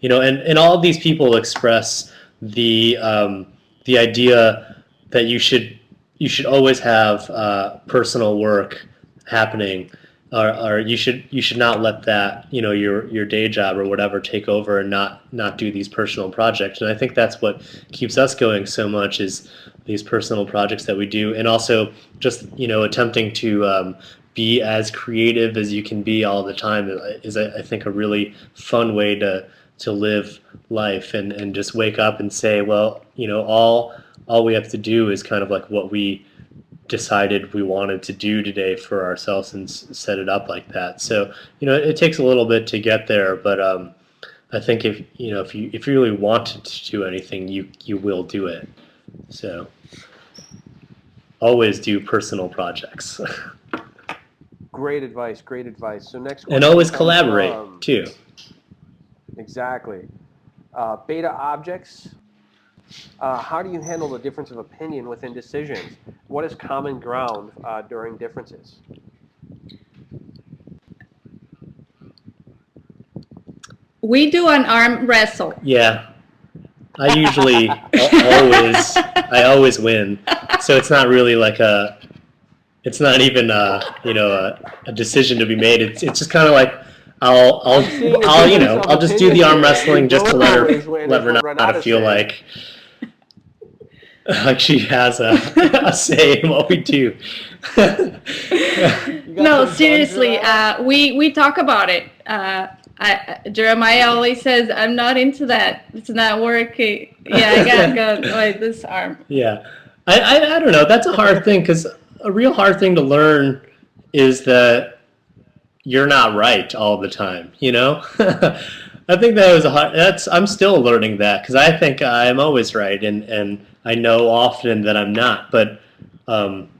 and all of these people express the idea that you should always have personal work happening, or you should not let that your day job or whatever take over and not do these personal projects. And I think that's what keeps us going so much, is these personal projects that we do, and also just attempting to be as creative as you can be all the time is I think a really fun way to live life, and just wake up and say, well, all we have to do is kind of like what we decided we wanted to do today for ourselves, and set it up like that. So it takes a little bit to get there, but I think if you really wanted to do anything, you will do it. So always do personal projects. Great advice, great advice. So next question, and always collaborate too. Exactly. Beta objects. How do you handle the difference of opinion within decisions? What is common ground during differences? We do an arm wrestle. Yeah. I usually always win. So it's not really like it's not even a decision to be made. It's just kind of like I'll just do the arm wrestling just to let Renata feel like she has a say in what we do. No, seriously, we talk about it. Jeremiah always says, I'm not into that. It's not working. Yeah, I got like this arm. Yeah. I don't know. That's a hard thing, because a real hard thing to learn is that you're not right all the time, I think that was I'm still learning that, because I think I'm always right, and I know often that I'm not, but I'm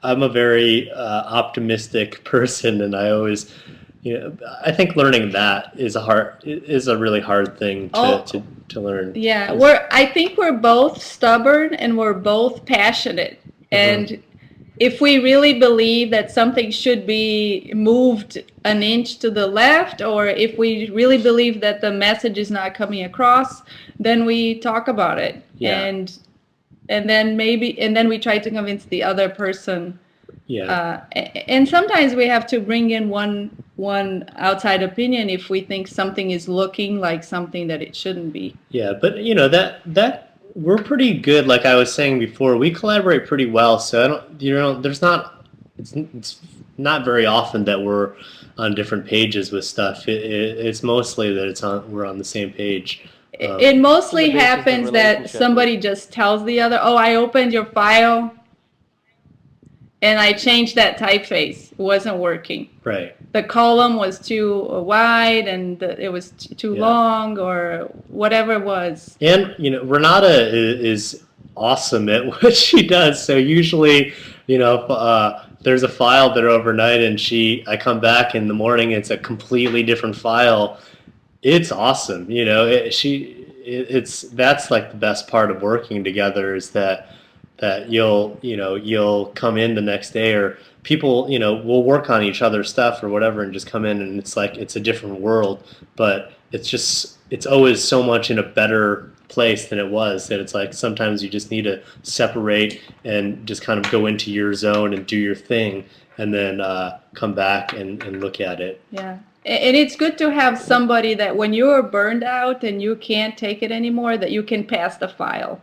a very optimistic person, and I always I think learning that is a really hard thing to learn. Yeah, I think we're both stubborn and we're both passionate, and if we really believe that something should be moved an inch to the left, or if we really believe that the message is not coming across, then we talk about it. Yeah. And then we try to convince the other person. Yeah. And sometimes we have to bring in one outside opinion if we think something is looking like something that it shouldn't be. Yeah, but that we're pretty good. Like I was saying before, we collaborate pretty well. So I don't, there's not, it's not very often that we're on different pages with stuff. It's mostly that we're on the same page. It mostly the basis of happens that relationship. somebody just tells the other, "Oh, I opened your file and I changed that typeface. It wasn't working. Right. The column was too wide and it was too long, or whatever it was." And Renata is awesome at what she does. So usually, there's a file there overnight, and I come back in the morning, it's a completely different file. It's awesome. That's like the best part of working together, is that you'll come in the next day, or people will work on each other's stuff or whatever, and just come in, and it's like it's a different world, but it's always so much in a better place than it was, that it's like sometimes you just need to separate and just kind of go into your zone and do your thing, and then come back and look at it. Yeah. And it's good to have somebody that when you're burned out and you can't take it anymore, that you can pass the file.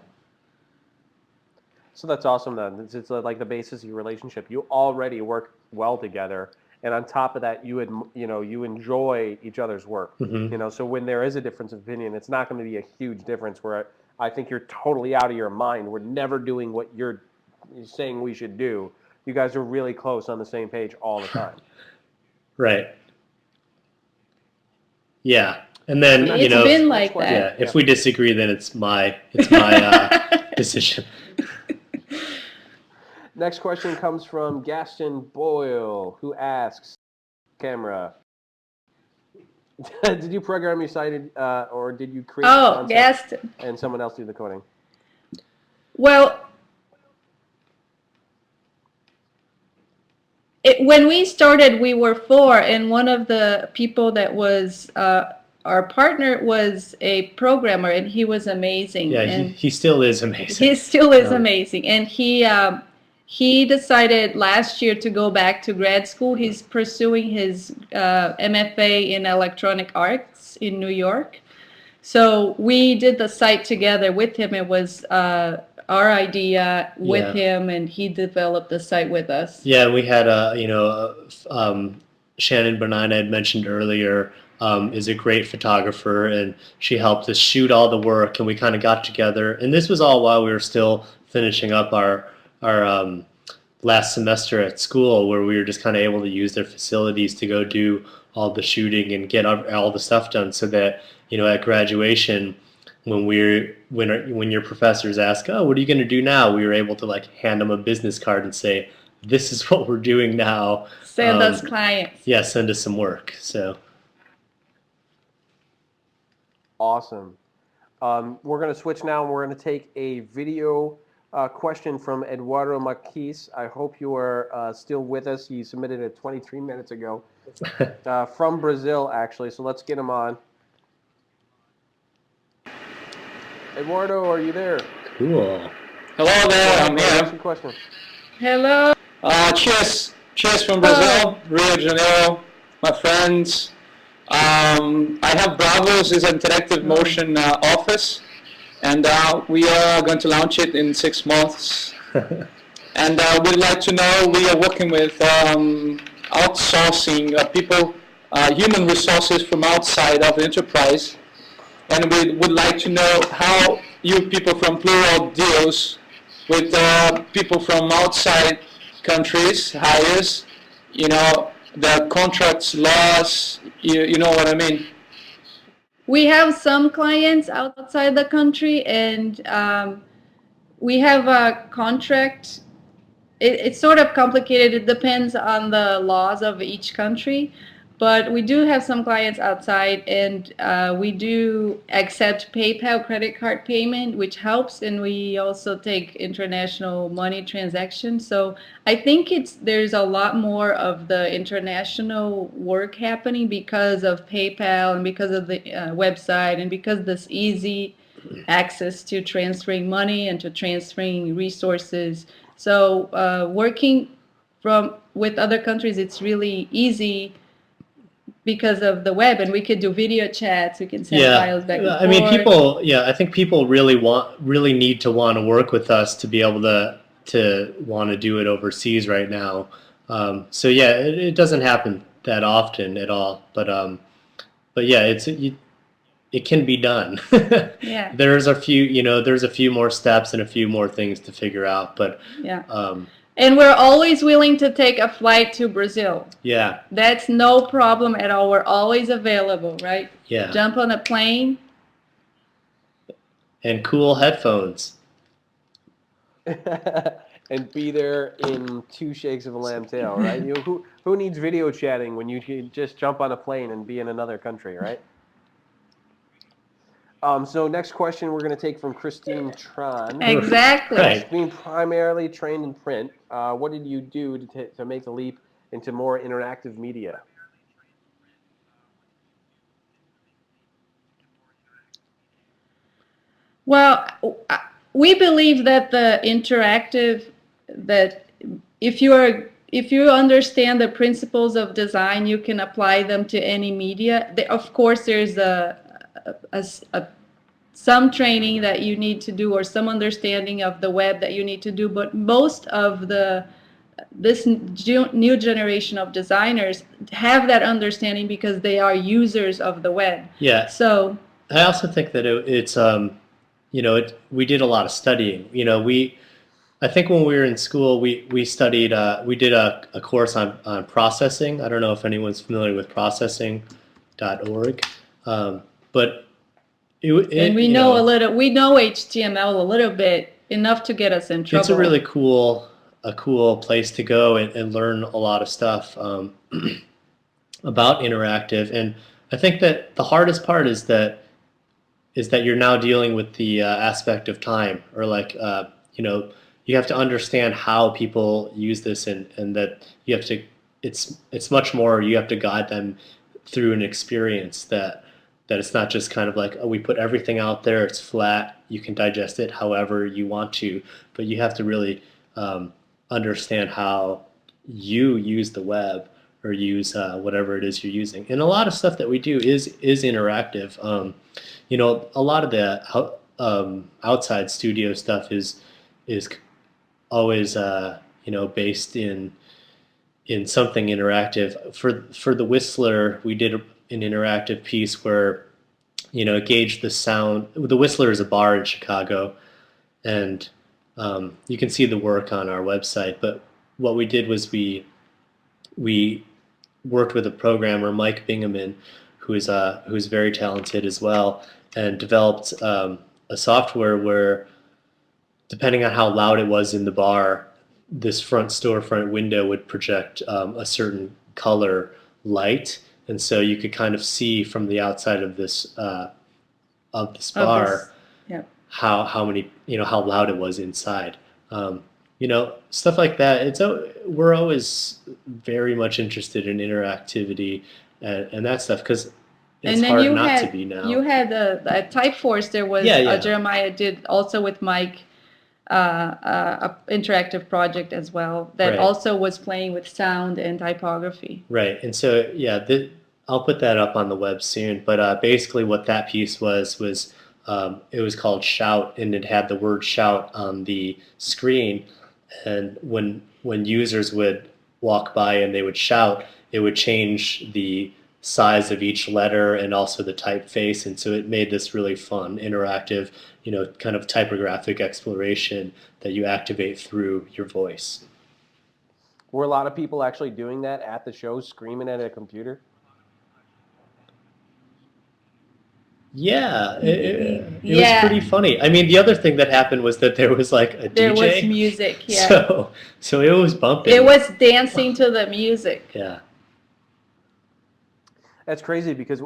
So that's awesome then. It's like the basis of your relationship. You already work well together, and on top of that, you enjoy each other's work. Mm-hmm. So when there is a difference of opinion, it's not going to be a huge difference where I think you're totally out of your mind. We're never doing what you're saying we should do. You guys are really close on the same page all the time. Right. Yeah. And then It's been like that. Yeah. If we disagree, then it's my decision. Next question comes from Gaston Boyle, who asks, camera, did you program your site, or did you create the concept Gaston. and someone else do the coding? Well, when we started, we were 4, and one of the people that was our partner was a programmer, and he was amazing. Yeah, he still is amazing. He still is amazing, and he decided last year to go back to grad school. He's pursuing his MFA in Electronic Arts in New York. So we did the site together with him. It was our idea with him, and he developed the site with us. Yeah, we had Shannon Bernina I had mentioned earlier, is a great photographer, and she helped us shoot all the work, and we kind of got together. And this was all while we were still finishing up our last semester at school, where we were just kind of able to use their facilities to go do all the shooting and get all the stuff done, so that at graduation, when your professors ask, "Oh, what are you going to do now?" we were able to hand them a business card and say, "This is what we're doing now. Send us clients." Yeah, send us some work. So awesome. We're going to switch now, and we're going to take a video question from Eduardo Maquis. I hope you are still with us. He submitted it 23 minutes ago. From Brazil, actually. So let's get him on. Eduardo, are you there? cool. Hello there, I'm What's here. your question? Hello. Cheers from Brazil, Rio de Janeiro, my friends. I have Bravos, is an interactive motion office, and we are going to launch it in 6 months. And we'd like to know, we are working with outsourcing people, human resources from outside of the enterprise. And we would like to know how you people from Plural deals with people from outside countries, hires, the contracts, laws, you know what I mean? We have some clients outside the country, and we have a contract. It's sort of complicated. It depends on the laws of each country. But we do have some clients outside, and we do accept PayPal credit card payment, which helps, and we also take international money transactions. So I think there's a lot more of the international work happening because of PayPal and because of the website and because this easy access to transferring money and to transferring resources. So working with other countries, it's really easy because of the web, and we could do video chats, we can send files back and forth. I mean, I think people really need to want to work with us to be able to want to do it overseas right now. So yeah, it doesn't happen that often at all, but yeah, it can be done. Yeah. There's a few more steps and a few more things to figure out, but yeah. And we're always willing to take a flight to Brazil. Yeah. That's no problem at all. We're always available, right? Yeah. Jump on a plane. And cool headphones. And be there in 2 shakes of a lamb tail, right? Who needs video chatting when you can just jump on a plane and be in another country, right? So next question we're going to take from Christine Tron. Exactly. Right. Being primarily trained in print, what did you do to make the leap into more interactive media? Well, we believe that that if you understand the principles of design, you can apply them to any media. Of course, there's some training that you need to do or some understanding of the web that you need to do, but most of this new generation of designers have that understanding because they are users of the web. Yeah. So I also think that it's we did a lot of studying. I think when we were in school, we studied, we did a course on processing. I don't know if anyone's familiar with processing.org, but we know HTML a little bit, enough to get us in trouble. It's a really cool place to go and learn a lot of stuff about interactive. And I think that the hardest part is that you're now dealing with the aspect of time, or you have to understand how people use this, and that you have to. It's much more. You have to guide them through an experience that it's not just kind of like, oh, we put everything out there, it's flat, you can digest it however you want to, but you have to really understand how you use the web or use whatever it is you're using. And a lot of stuff that we do is interactive. A lot of the outside studio stuff is always based in something interactive. For the Whistler, we did an interactive piece where it gauged the sound. The Whistler is a bar in Chicago, and you can see the work on our website. But what we did was we worked with a programmer, Mike Bingaman, who's very talented as well, and developed a software where, depending on how loud it was in the bar, this front storefront window would project a certain color light, and so you could kind of see from the outside of this bar how many how loud it was inside. Stuff like that. We're always very much interested in interactivity and that stuff, because it's hard not to be now. You had at Typeforce, there was Jerimiah did also with Mike a interactive project as well that also was playing with sound and typography. Right, and so I'll put that up on the web soon. But basically, what that piece was it was called Shout, and it had the word Shout on the screen. And when users would walk by and they would shout, it would change the size of each letter and also the typeface, and so it made this really fun, interactive, kind of typographic exploration that you activate through your voice. Were a lot of people actually doing that at the show, screaming at a computer? Yeah, it was pretty funny. I mean, the other thing that happened was that there was like a DJ. There was music, yeah. So it was bumping. It was dancing to the music. Yeah. That's crazy because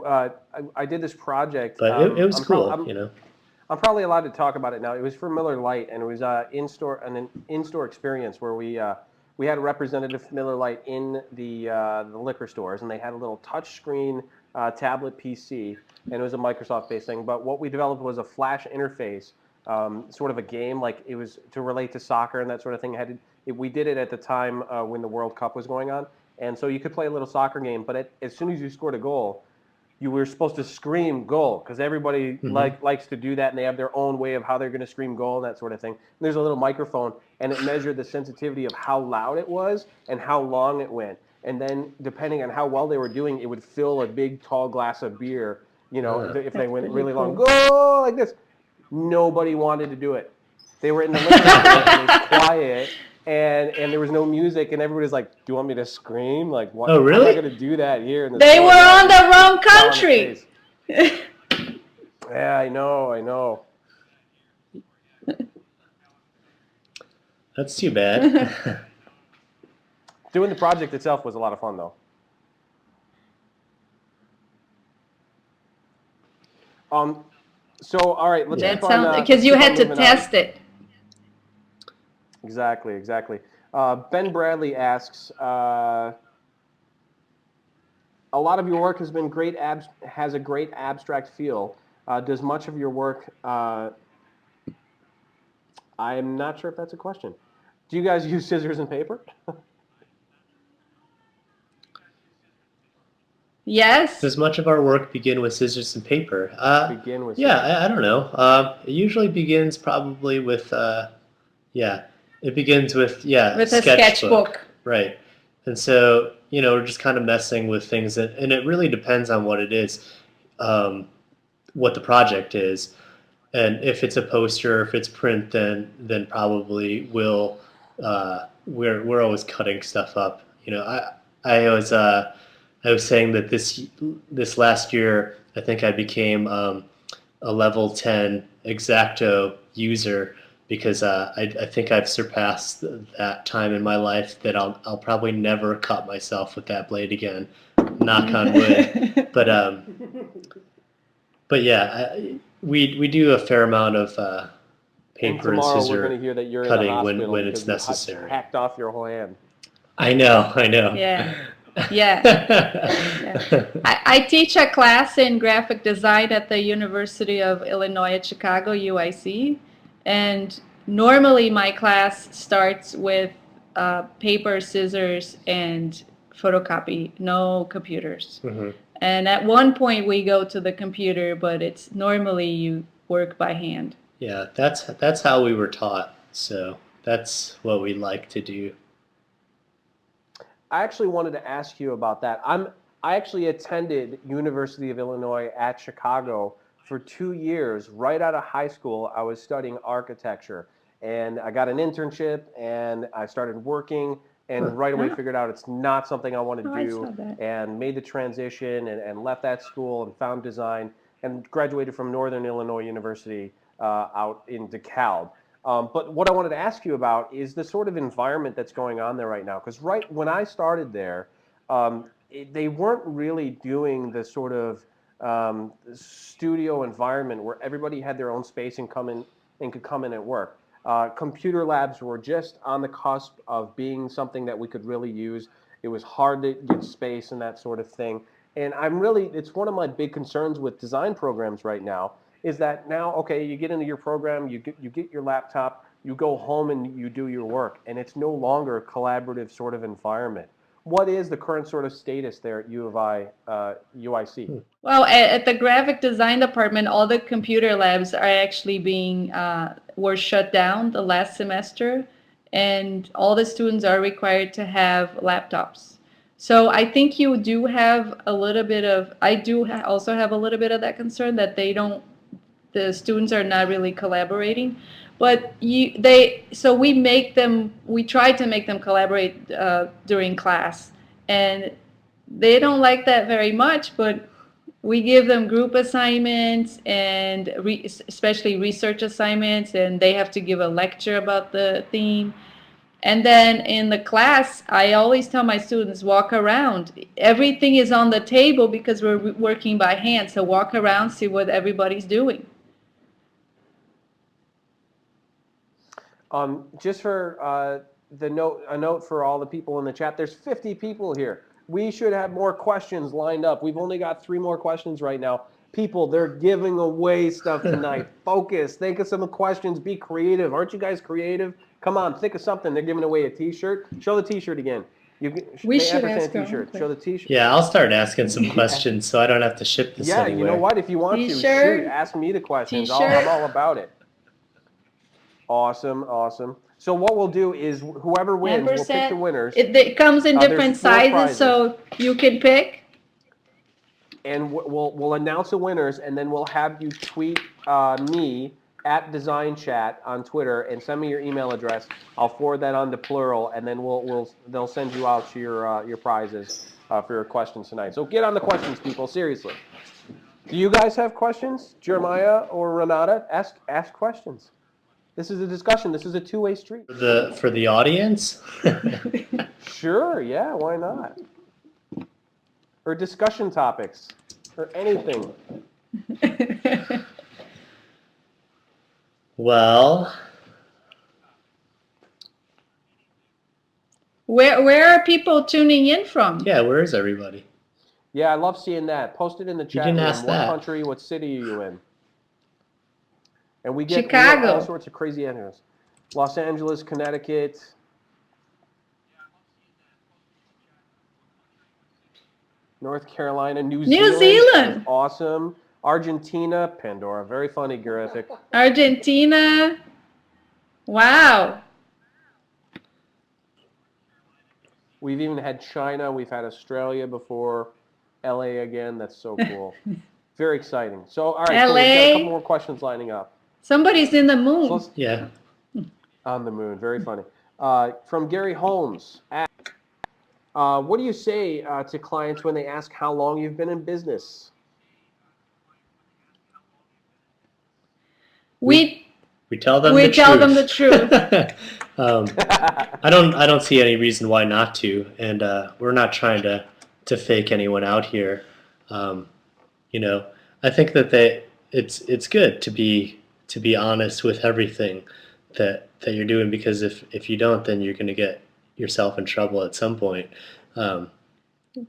I did this project. But it was cool, I'm probably allowed to talk about it now. It was for Miller Lite, and it was an in-store experience where we had a representative from Miller Lite in the liquor stores, and they had a little touch screen tablet PC, and it was a Microsoft-based thing. But what we developed was a Flash interface, sort of a game, like it was to relate to soccer and that sort of thing. We did it at the time when the World Cup was going on, and so you could play a little soccer game. But as soon as you scored a goal, you were supposed to scream goal because everybody likes to do that, and they have their own way of how they're going to scream goal and that sort of thing. And there's a little microphone, and it measured the sensitivity of how loud it was and how long it went. And then depending on how well they were doing, it would fill a big tall glass of beer. If they went really long, goal like this. Nobody wanted to do it. They were in the liquor store and it was quiet. And there was no music, and everybody's like, "Do you want me to scream? Like, what? Oh, really? How am I going to do that here?" In They were on the wrong country. Yeah, I know. That's too bad. Doing the project itself was a lot of fun, though. So all right, let's. That sounds because you had to test it. Exactly. Ben Bradley asks, a lot of your work has been has a great abstract feel. Does much of your work, I'm not sure if that's a question. Do you guys use scissors and paper? Yes. Does much of our work begin with scissors and paper? Begin with I don't know. It usually begins probably with, it begins with a sketchbook. Right. And so, we're just kind of messing with things, and it really depends on what it is, what the project is. And if it's a poster, if it's print, then probably we're always cutting stuff up. I was saying that this last year, I think I became a level 10 X-Acto user because I think I've surpassed that time in my life that I'll probably never cut myself with that blade again. Knock on wood. But yeah, we do a fair amount of paper and scissor we're going to hear that you're cutting in the when it's you necessary. hacked off your whole hand. I know. Yeah. I teach a class in graphic design at the University of Illinois at Chicago, UIC, and normally my class starts with paper, scissors, and photocopy, no computers. Mm-hmm. And at one point we go to the computer, but it's normally you work by hand. Yeah, that's how we were taught, so that's what we like to do. I actually wanted to ask you about that. I actually attended University of Illinois at Chicago for 2 years. Right out of high school, I was studying architecture, and I got an internship, and I started working, and right away figured out it's not something I want to do, and made the transition, and left that school and found design, and graduated from Northern Illinois University out in DeKalb. But what I wanted to ask you about is the sort of environment that's going on there right now. Because right when I started there, they weren't really doing the sort of studio environment where everybody had their own space and could come in and work. Computer labs were just on the cusp of being something that we could really use. It was hard to get space and that sort of thing. And it's one of my big concerns with design programs right now, is that now, okay, you get into your program, you get your laptop, you go home and you do your work, and it's no longer a collaborative sort of environment. What is the current sort of status there at U of I, UIC? Well, at the graphic design department, all the computer labs are actually were shut down the last semester, and all the students are required to have laptops. So I think you do have a little bit of, also have a little bit of that concern that the students are not really collaborating, but we try to make them collaborate during class, and they don't like that very much, but we give them group assignments and especially research assignments, and they have to give a lecture about the theme. And then in the class, I always tell my students, walk around. Everything is on the table because we're working by hand. So walk around, see what everybody's doing. Just for a note for all the people in the chat. There's 50 people here. We should have more questions lined up. We've only got 3 more questions right now. People, they're giving away stuff tonight. Focus. Think of some questions. Be creative. Aren't you guys creative? Come on, think of something. They're giving away a T-shirt. Show the T-shirt again. We the should ampersand ask our T-shirt. own Show the T-shirt. Yeah, I'll start asking some questions so I don't have to ship this Yeah, anywhere. you know what? If you want to, T-shirt. shoot, ask me the questions. T-shirt. I'm all about it. Awesome, awesome. So what we'll do is whoever wins, we'll pick the winners. It comes in different there's 4 sizes, prizes. so you can pick. And we'll announce the winners, and then we'll have you tweet me at DesignChat on Twitter and send me your email address. I'll forward that on to Plural, and then they'll send you out your prizes for your questions tonight. So get on the questions, people. Seriously. Do you guys have questions, Jeremiah or Renata? Ask questions. This is a discussion. This is a two-way street. For the audience? Sure. Yeah. Why not? Or discussion topics, or anything. Well, Where are people tuning in from? yeah, where is everybody? Yeah, I love seeing that. Post it in the chat didn't room. ask What that. country, what city are you in? And we get Chicago. all sorts of crazy answers. Los Angeles, Connecticut. North Carolina, New Zealand. That's awesome. Argentina, Pandora. Very funny, graphic. Argentina. Wow. We've even had China. We've had Australia before. LA again. That's so cool. Very exciting. So, all right. So we've got a couple more questions lining up. Somebody's in the moon. So Yeah. on the moon. Very funny. From Gary Holmes. What do you say to clients when they ask how long you've been in business? We tell them the truth. I don't see any reason why not to, and we're not trying to fake anyone out here. I think that it's good to be honest with everything that you're doing, because if you don't, then you're going to get yourself in trouble at some point. But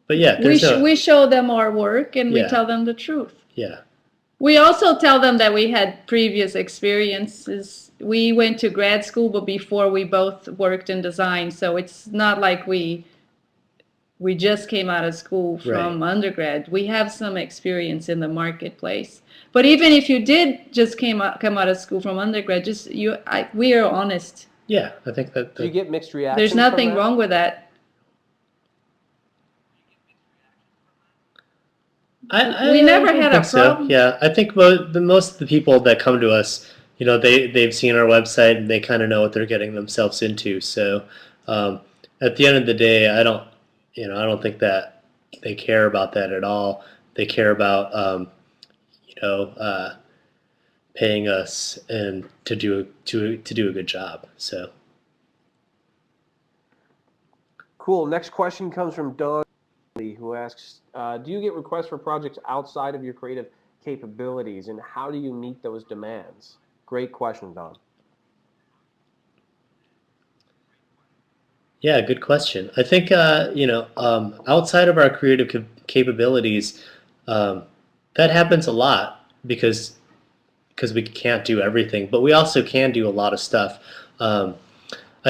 yeah, we show them our work, and Yeah. we tell them the truth. Yeah. We also tell them that we had previous experiences. We went to grad school, but before we both worked in design, so it's not like we just came out of school from undergrad. We have some experience in the marketplace. But even if you did just come out of school from undergrad, we are honest. Yeah, I think that. Do you get mixed reactions? There's nothing wrong with that. We never had a problem. So. Yeah, I think most of the people that come to us, they've seen our website and they kind of know what they're getting themselves into. So at the end of the day, I don't think that they care about that at all. They care about paying us and to do a good job. So cool. Next question comes from Don, who asks, do you get requests for projects outside of your creative capabilities, and how do you meet those demands? Great question, Don. Yeah, good question. I think outside of our creative capabilities, that happens a lot because we can't do everything, but we also can do a lot of stuff. I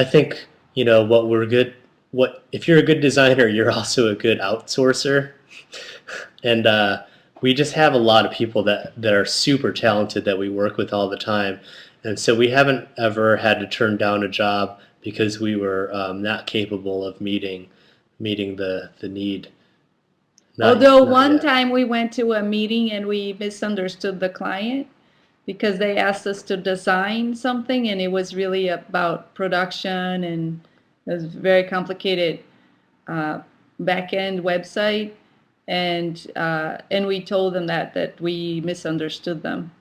think if you're a good designer, you're also a good outsourcer, and we just have a lot of people that are super talented that we work with all the time, and so we haven't ever had to turn down a job because we were not capable of meeting the need. Although one time we went to a meeting and we misunderstood the client because they asked us to design something, and it was really about production, and it was a very complicated back-end website, and we told them that we misunderstood them.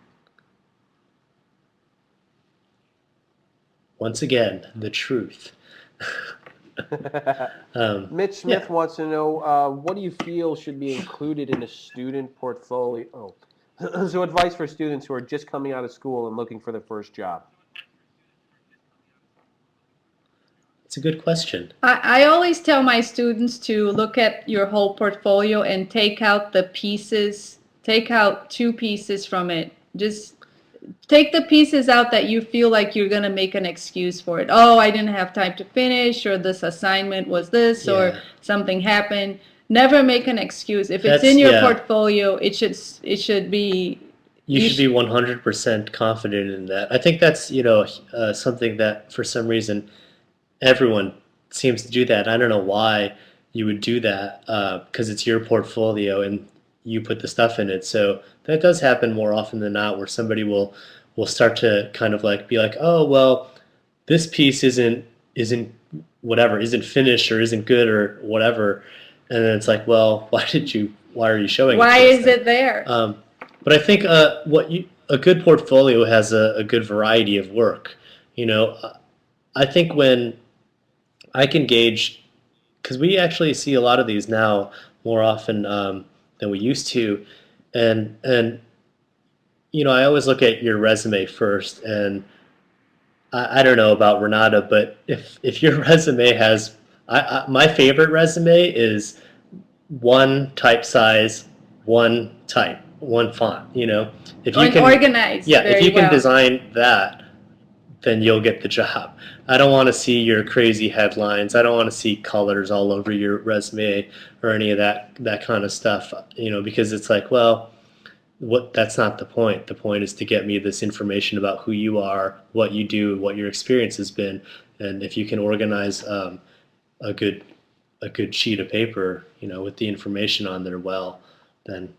Once again, the truth. Mitch Smith wants to know, what do you feel should be included in a student portfolio? Oh. So advice for students who are just coming out of school and looking for their first job. It's a good question. I always tell my students to look at your whole portfolio and take out the pieces, take out 2 pieces from it. Just take the pieces out that you feel like you're going to make an excuse for it. Oh, I didn't have time to finish, or this assignment was this, or something happened. Never make an excuse. If it's in your portfolio, it should be. You should be 100% confident in that. I think that's, something that for some reason everyone seems to do that. I don't know why you would do that, because it's your portfolio and you put the stuff in it. So that does happen more often than not, where somebody will start to kind of like be like, oh, well, this piece isn't finished or isn't good or whatever, and then it's like, well, why are you showing it? Why is it there? But I think a good portfolio has a good variety of work. I think when I can gauge, because we actually see a lot of these now more often than we used to, and I always look at your resume first, and I don't know about Renata, but if your resume has, my favorite resume is one type size, one type, one font. If you can organize, if you can design that, then you'll get the job. I don't want to see your crazy headlines. I don't want to see colors all over your resume or any of that kind of stuff, because it's like, well, that's not the point. The point is to get me this information about who you are, what you do, what your experience has been. And if you can organize a good sheet of paper, with the information on there, well, then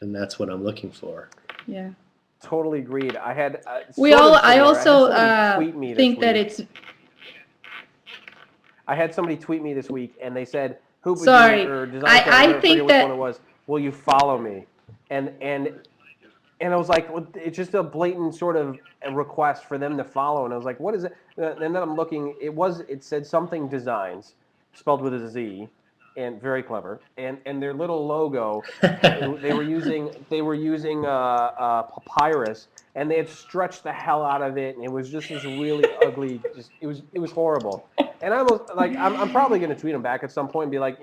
that's what I'm looking for. Yeah. Totally agreed. I had. I also think that it's. I had somebody tweet me this week, and they said, "Who?" Sorry, or DesignChat, I think that which one it was. Will you follow me? And I was like, well, it's just a blatant sort of a request for them to follow, and I was like, what is it? And then I'm looking. It said something designs, spelled with a Z, and very clever. And their little logo, they were using papyrus, and they had stretched the hell out of it, and it was just this really ugly. It was horrible. And I almost like I'm probably going to tweet them back at some point and be like,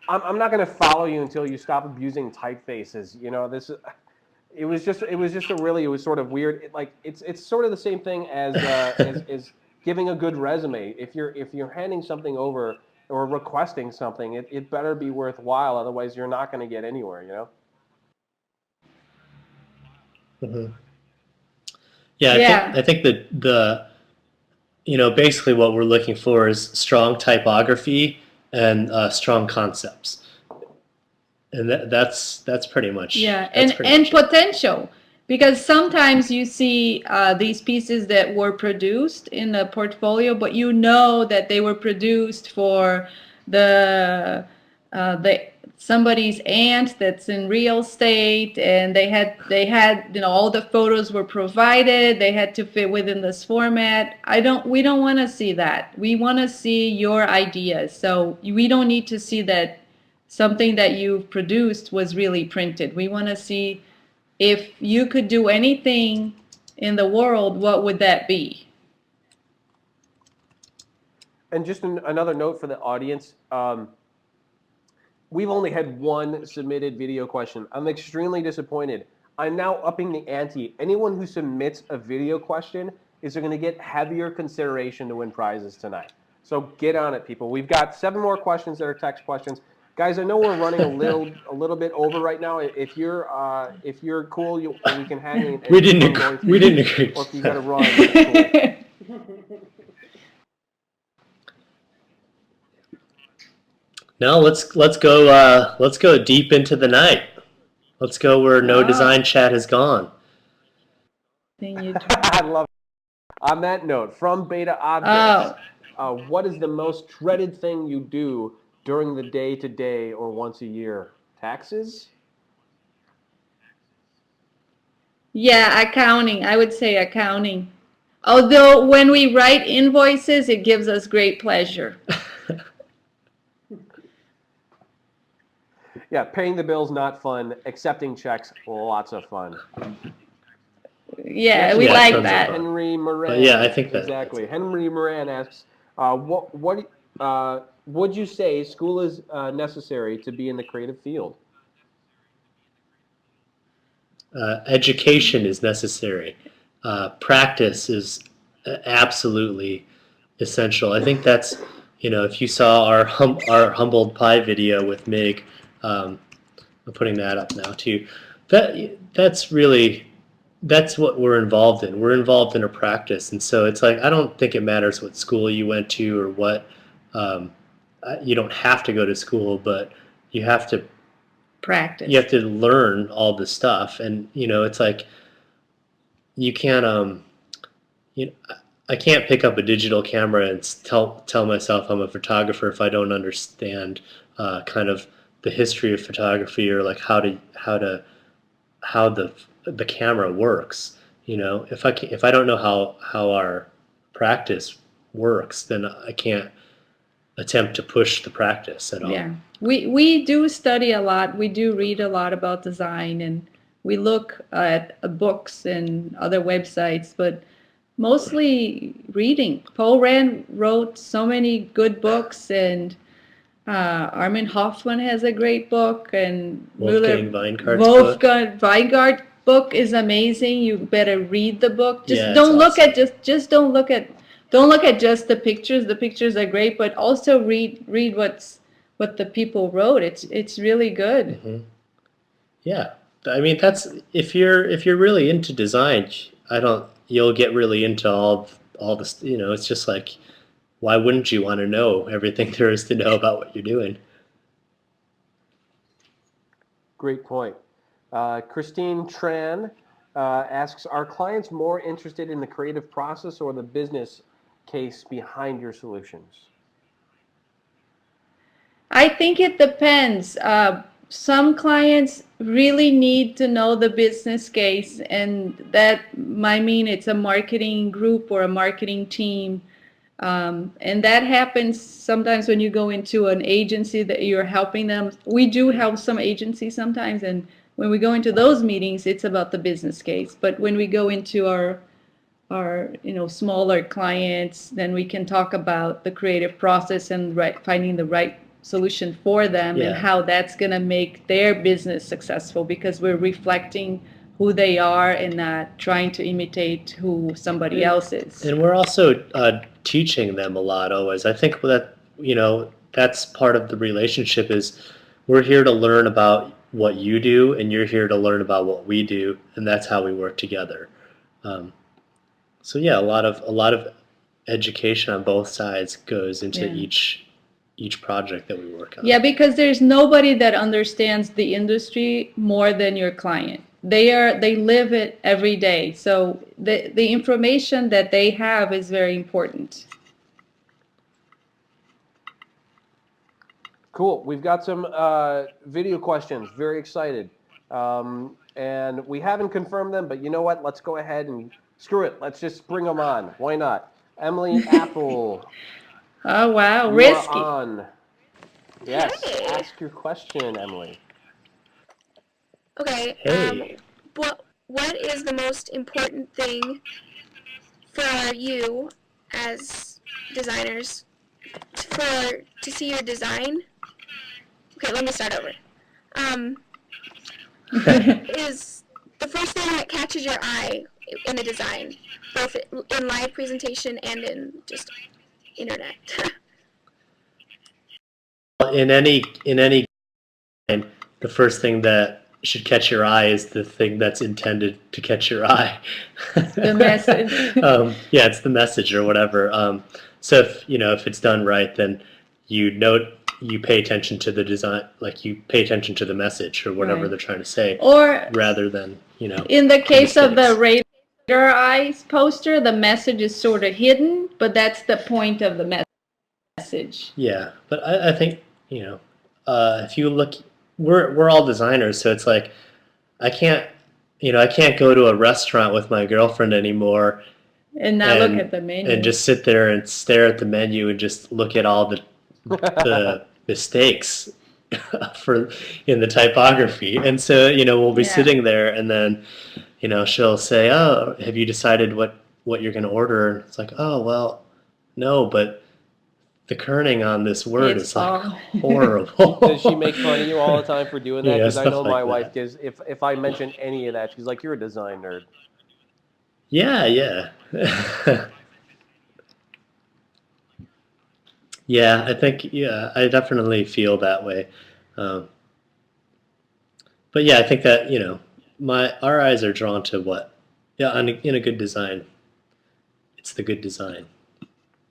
I'm not going to follow you until you stop abusing typefaces. It was sort of weird. It's sort of the same thing as as giving a good resume. If you're handing something over or requesting something, it better be worthwhile. Otherwise, you're not going to get anywhere. Mm-hmm. Yeah, I think that basically what we're looking for is strong typography and strong concepts, and that's pretty much and potential, because sometimes you see these pieces that were produced in a portfolio, but that they were produced for the somebody's aunt that's in real estate, and they had all the photos were provided, they had to fit within this format. We don't want to see that. We want to see your ideas. So we don't need to see that something that you've produced was really printed. We want to see, if you could do anything in the world, what would that be? And just another note for the audience. We've only had one submitted video question. I'm extremely disappointed. I'm now upping the ante. Anyone who submits a video question is going to get heavier consideration to win prizes tonight. So get on it, people. We've got 7 more questions that are text questions. Guys, I know we're running a little bit over right now. If you're cool, we can hang in. We didn't agree. Or if you got to run, that's cool. No, let's go deep into the night. Let's go where no DesignChat has gone. I love it. On that note, from Beta Objects, what is the most dreaded thing you do during the day-to-day or once a year? Taxes? Yeah, accounting. I would say accounting. Although when we write invoices, it gives us great pleasure. Yeah, paying the bills not fun. Accepting checks, lots of fun. Yeah, Next we Yeah, like tons of that. fun. Henry Moran. But yeah, I think that exactly. Henry Moran asks, what would you say school is necessary to be in the creative field? education is necessary. Practice is absolutely essential. I think that's, if you saw our humbled pie video with Mig, I'm putting that up now too. That's really that's what we're involved in. We're involved in a practice, and so it's like I don't think it matters what school you went to or what. Um, you don't have to go to school, but you have to Practice. you have to learn all the stuff, and it's like you can't you know, I can't pick up a digital camera and tell myself I'm a photographer if I don't understand kind of the history of photography or like how the camera works. If I don't know how our practice works, then I can't attempt to push the practice at all. Yeah, we do study a lot. We do read a lot about design, and we look at books and other websites, but mostly reading. Paul Rand wrote so many good books, and Armin Hoffman has a great book, and Wolfgang Weingard's Wolfgang Weingart book is amazing. You better read the book. Just Yeah, it's don't look awesome. at just don't look at just the pictures. The pictures are great, but also read what the people wrote. It's really good. Hmm. Yeah, I mean that's if you're really into design, you'll get really into all this. It's just like, why wouldn't you want to know everything there is to know about what you're doing? Great point. Christine Tran asks, are clients more interested in the creative process or the business case behind your solutions? I think it depends. Some clients really need to know the business case, and that might mean it's a marketing group or a marketing team. And that happens sometimes when you go into an agency that you're helping them. We do help some agencies sometimes, and when we go into those meetings, it's about the business case. But when we go into our smaller clients, then we can talk about the creative process and finding the right solution for them and Yeah. how that's going to make their business successful, because we're reflecting who they are and not trying to imitate who somebody else is. And we're also teaching them a lot always. I think that that's part of the relationship is we're here to learn about what you do, and you're here to learn about what we do, and that's how we work together. So yeah, a lot of education on both sides goes into Yeah. each project that we work on. Yeah, because there's nobody that understands the industry more than your client. They live it every day. So the information that they have is very important. Cool. We've got some video questions. Very excited. And we haven't confirmed them, but you know what? Let's go ahead and screw it. Let's just bring them on. Why not? Emily Apple. Oh wow, You risky. are on. Yes. Hey. Ask your question, Emily. Okay. Hey. What is the most important thing for you as designers to see your design? Okay, let me start over. Is the first thing that catches your eye in a design, both in live presentation and in just internet? In any game, the first thing that should catch your eye is the thing that's intended to catch your eye. The message. Yeah, it's the message or whatever. So if it's done right, then you pay attention to the design, like you pay attention to the message or whatever Right. they're trying to say, Or rather than in the case of the mistakes. Radar Eyes poster, the message is sort of hidden, but that's the point of the message. Yeah, but I think if you look, we're all designers, so it's like I can't go to a restaurant with my girlfriend anymore And not look at the menu. And just sit there and stare at the menu and just look at all the mistakes for in the typography. And so, we'll be sitting there, and then, she'll say, "Oh, have you decided what you're going to order?" And it's like, "Oh, well, no, but the kerning on this word is like horrible." Does she make fun of you all the time for doing that? Yeah, Because I know stuff my like wife that. gives, if I mention any of that, she's like, "You're a design nerd." Yeah. Yeah, I think, I definitely feel that way. Um, but yeah, I think that, our eyes are drawn to what? Yeah, in a good design. It's the good design.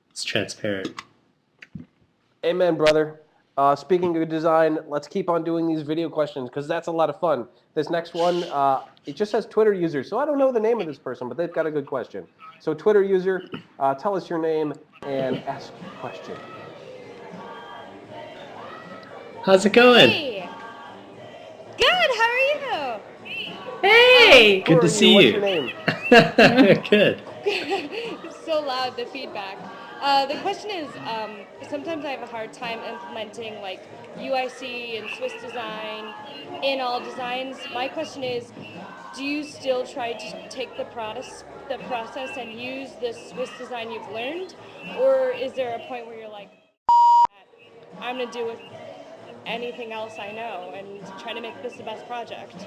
It's transparent. Amen, brother. Speaking of design, let's keep on doing these video questions because that's a lot of fun. This next one, it just says Twitter user, so I don't know the name of this person, but they've got a good question. So Twitter user, tell us your name and ask your question. How's it going? Hey! Good, how are you? Hey! Good to see What's you. your name? Good. It's so loud, the feedback. The question is, sometimes I have a hard time implementing like UIC and Swiss design in all designs. My question is, do you still try to take the process and use the Swiss design you've learned? Or is there a point where you're like, I'm gonna do with anything else I know and try to make this the best project?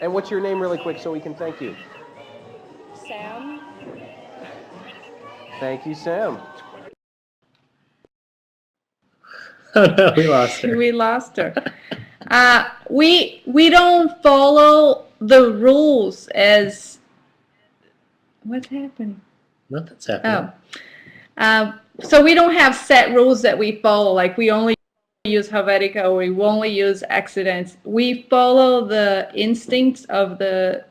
And what's your name really quick so we can thank you? Sam? Thank you, Sam. Oh no, we lost her. We lost her. We don't follow the rules as what's happening? Nothing's happening. So we don't have set rules that we follow. Like we only use Helvetica or we only use accidents. We follow the instincts of the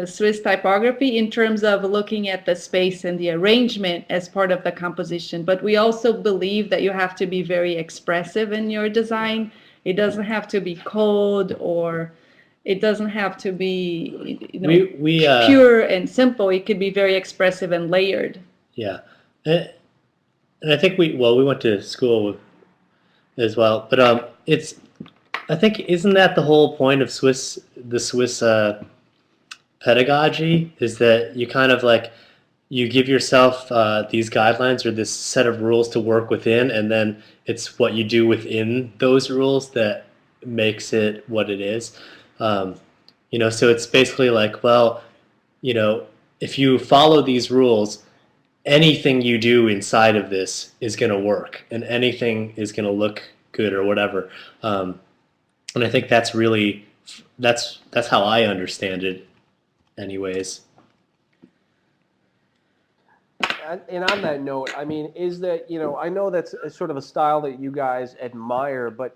Swiss typography in terms of looking at the space and the arrangement as part of the composition. But we also believe that you have to be very expressive in your design. It doesn't have to be cold or it doesn't have to be pure and simple. It could be very expressive and layered. Yeah. And I think we went to school as well, but I think isn't that the whole point of the Swiss pedagogy, is that you kind of like you give yourself these guidelines or this set of rules to work within, and then it's what you do within those rules that makes it what it is. So it's basically like, well, if you follow these rules, anything you do inside of this is going to work, and anything is going to look good or whatever. And I think that's how I understand it, anyways. And on that note, I mean, is that, I know that's sort of a style that you guys admire, but,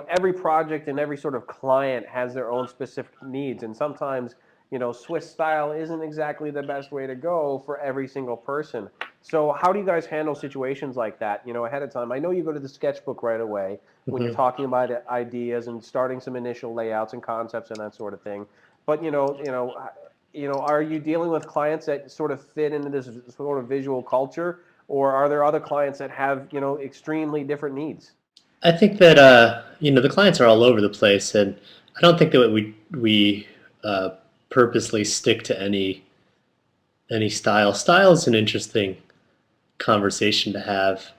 every project and every sort of client has their own specific needs. And sometimes, Swiss style isn't exactly the best way to go for every single person. So how do you guys handle situations like that, ahead of time? I know you go to the sketchbook right away when you're talking about ideas and starting some initial layouts and concepts and that sort of thing. But, are you dealing with clients that sort of fit into this sort of visual culture, or are there other clients that have, extremely different needs? I think that the clients are all over the place, and I don't think that we purposely stick to any style. Style is an interesting conversation to have.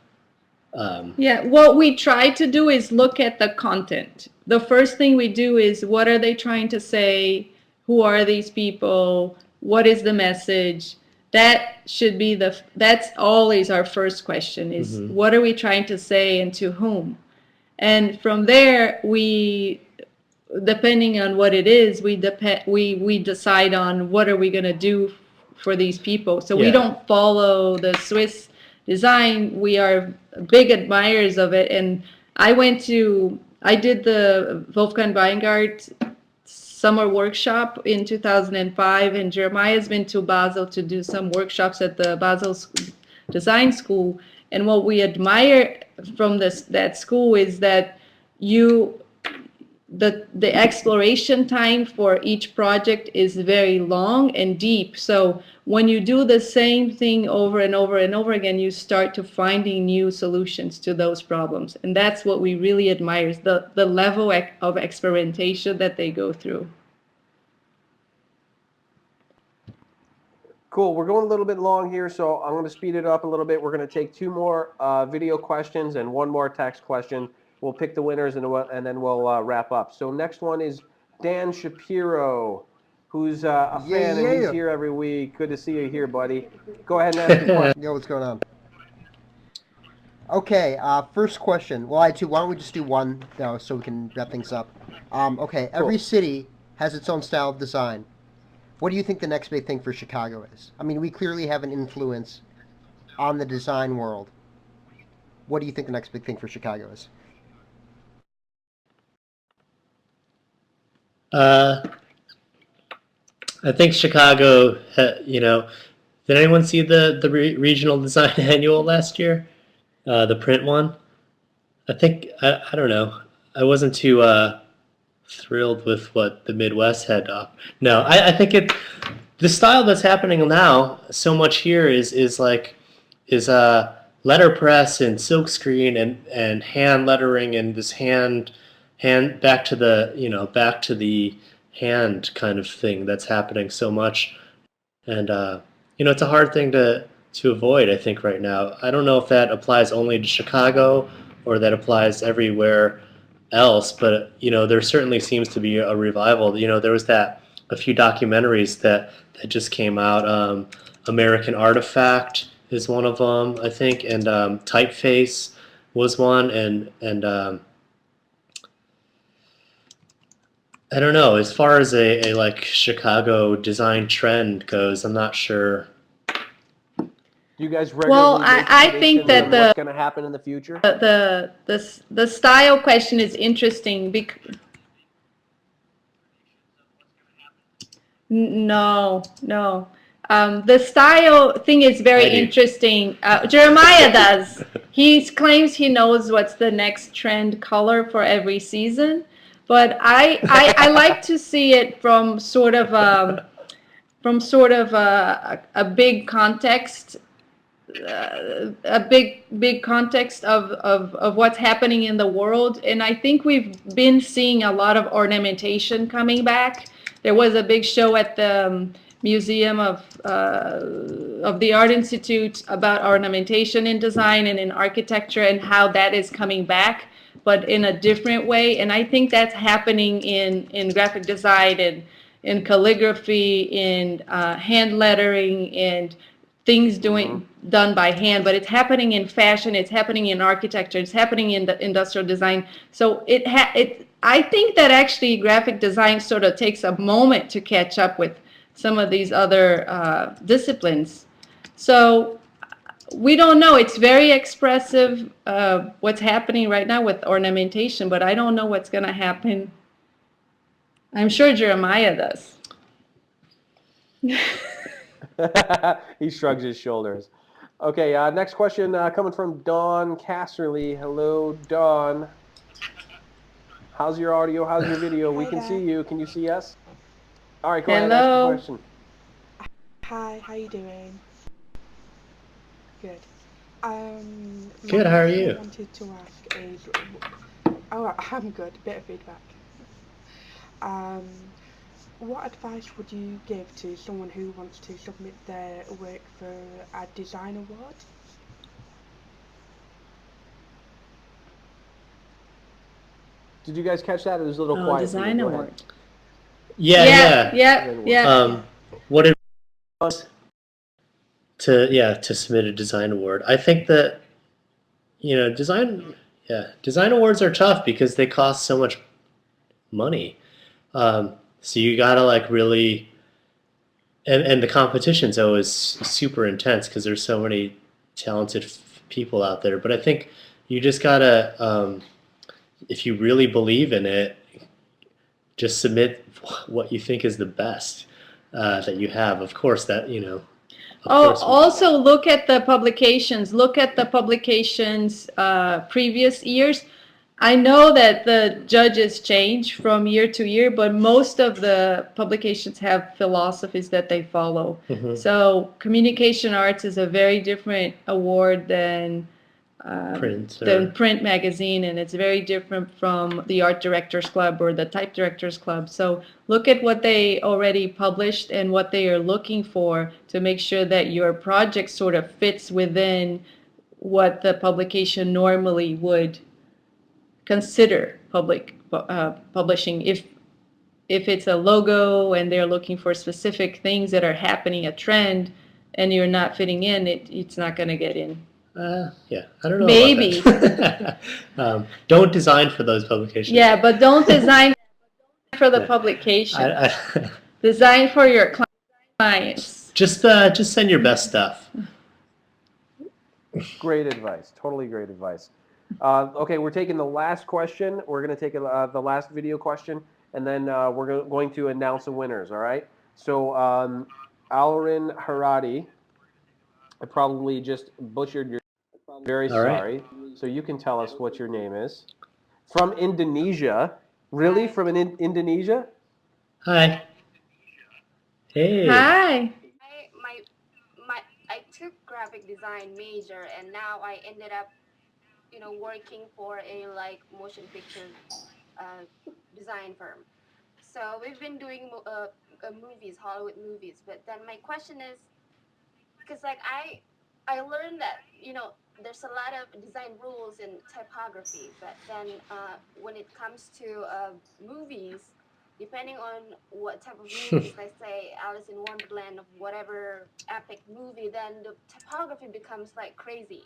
What we try to do is look at the content. The first thing we do is, what are they trying to say? Who are these people? What is the message? That should be that's always our first question is, what are we trying to say and to whom? And from there, we, depending on what it is, we decide on what are we going to do for these people. So we don't follow the Swiss design. We are big admirers of it. And I did the Wolfgang Weingart summer workshop in 2005, and Jeremiah has been to Basel to do some workshops at the Basel Design School. And what we admire from that school is that you the exploration time for each project is very long and deep. So when you do the same thing over and over and over again, you start to finding new solutions to those problems. And that's what we really admire, is the level of experimentation that they go through. Cool. We're going a little bit long here, so I'm going to speed it up a little bit. We're going to take 2 more video questions and 1 more text question. We'll pick the winners and then we'll wrap up. So next one is Dan Shapiro, who's a fan and he's here every week. Good to see you here, buddy. Go ahead and ask your question. Yo, what's going on? Okay, first question. Well, I had 2. Why don't we just do 1, though, so we can wrap things up? Okay, every city has its own style of design. What do you think the next big thing for Chicago is? I mean, we clearly have an influence on the design world. What do you think the next big thing for Chicago is? I think Chicago, you know, did anyone see the regional design annual last year? The print one? I think, I don't know. I wasn't too thrilled with what the Midwest had up. No, I think the style that's happening now so much here is letterpress and silkscreen and hand lettering and this hand back to the hand kind of thing that's happening so much. And you know, it's a hard thing to avoid, I think, right now. I don't know if that applies only to Chicago or that applies everywhere else, but you know, there certainly seems to be a revival. You know, there was a few documentaries that just came out. American Artifact is one of them, I think, and Typeface was one, and I don't know. As far as a like Chicago design trend goes, I'm not sure. Do you guys regularly I think that what's going to happen in the future? The style question is interesting because no. The style thing is very interesting. Jeremiah does. He claims he knows what's the next trend color for every season, but I like to see it from sort of a big context. A big context of what's happening in the world, and I think we've been seeing a lot of ornamentation coming back. There was a big show at the Museum of the Art Institute about ornamentation in design and in architecture and how that is coming back, but in a different way. And I think that's happening in graphic design and in calligraphy, in hand lettering, and things done by hand, but it's happening in fashion, it's happening in architecture, it's happening in the industrial design. So I think that actually graphic design sort of takes a moment to catch up with some of these other disciplines. So we don't know. It's very expressive what's happening right now with ornamentation, but I don't know what's going to happen. I'm sure Jeremiah does. He shrugs his shoulders. Okay, next question coming from Dawn Casserly. Hello, Dawn. How's your audio? How's your video? We can see you. Can you see us? All right, go ahead and ask your question. Hi, how you doing? Good. Good, how are you? I wanted to ask I'm good. Bit of feedback. What advice would you give to someone who wants to submit their work for a design award? Did you guys catch that? It was a little quiet. Design award. Yeah. What advice to submit a design award? I think that, you know, design awards are tough because they cost so much money. So you gotta like really, and the competition's always super intense because there's so many talented people out there. But I think you just gotta, if you really believe in it, just submit what you think is the best that you have. Of course, that, you know. Also look at the publications. Look at the publications previous years. I know that the judges change from year to year, but most of the publications have philosophies that they follow. Mhm. So communication arts is a very different award than Print the or print magazine, and it's very different from the art directors club or the type directors club. So look at what they already published and what they are looking for to make sure that your project sort of fits within what the publication normally would consider publishing. If it's a logo and they're looking for specific things that are happening, a trend, and you're not fitting in, it's not going to get in. yeah, I don't know Maybe. about that. Don't design for those publications. Yeah, but don't design for the Yeah. publication. I Design for your clients. just send your best stuff. Great advice. Totally great advice. Okay, we're taking the last question. We're going to take the last video question, and then we're going to announce the winners, all right? So, Alrin Haradi, I probably just butchered your very All right. sorry. So you can tell us what your name is. From Indonesia. Really? From Indonesia? Hi. Hey. Hi. I took graphic design major, and now I ended up, working for a motion picture design firm. So we've been doing movies, Hollywood movies. But then my question is, because I learned that there's a lot of design rules in typography, but then when it comes to movies, depending on what type of movies, let's say Alice in Wonderland of whatever epic movie, then the typography becomes crazy.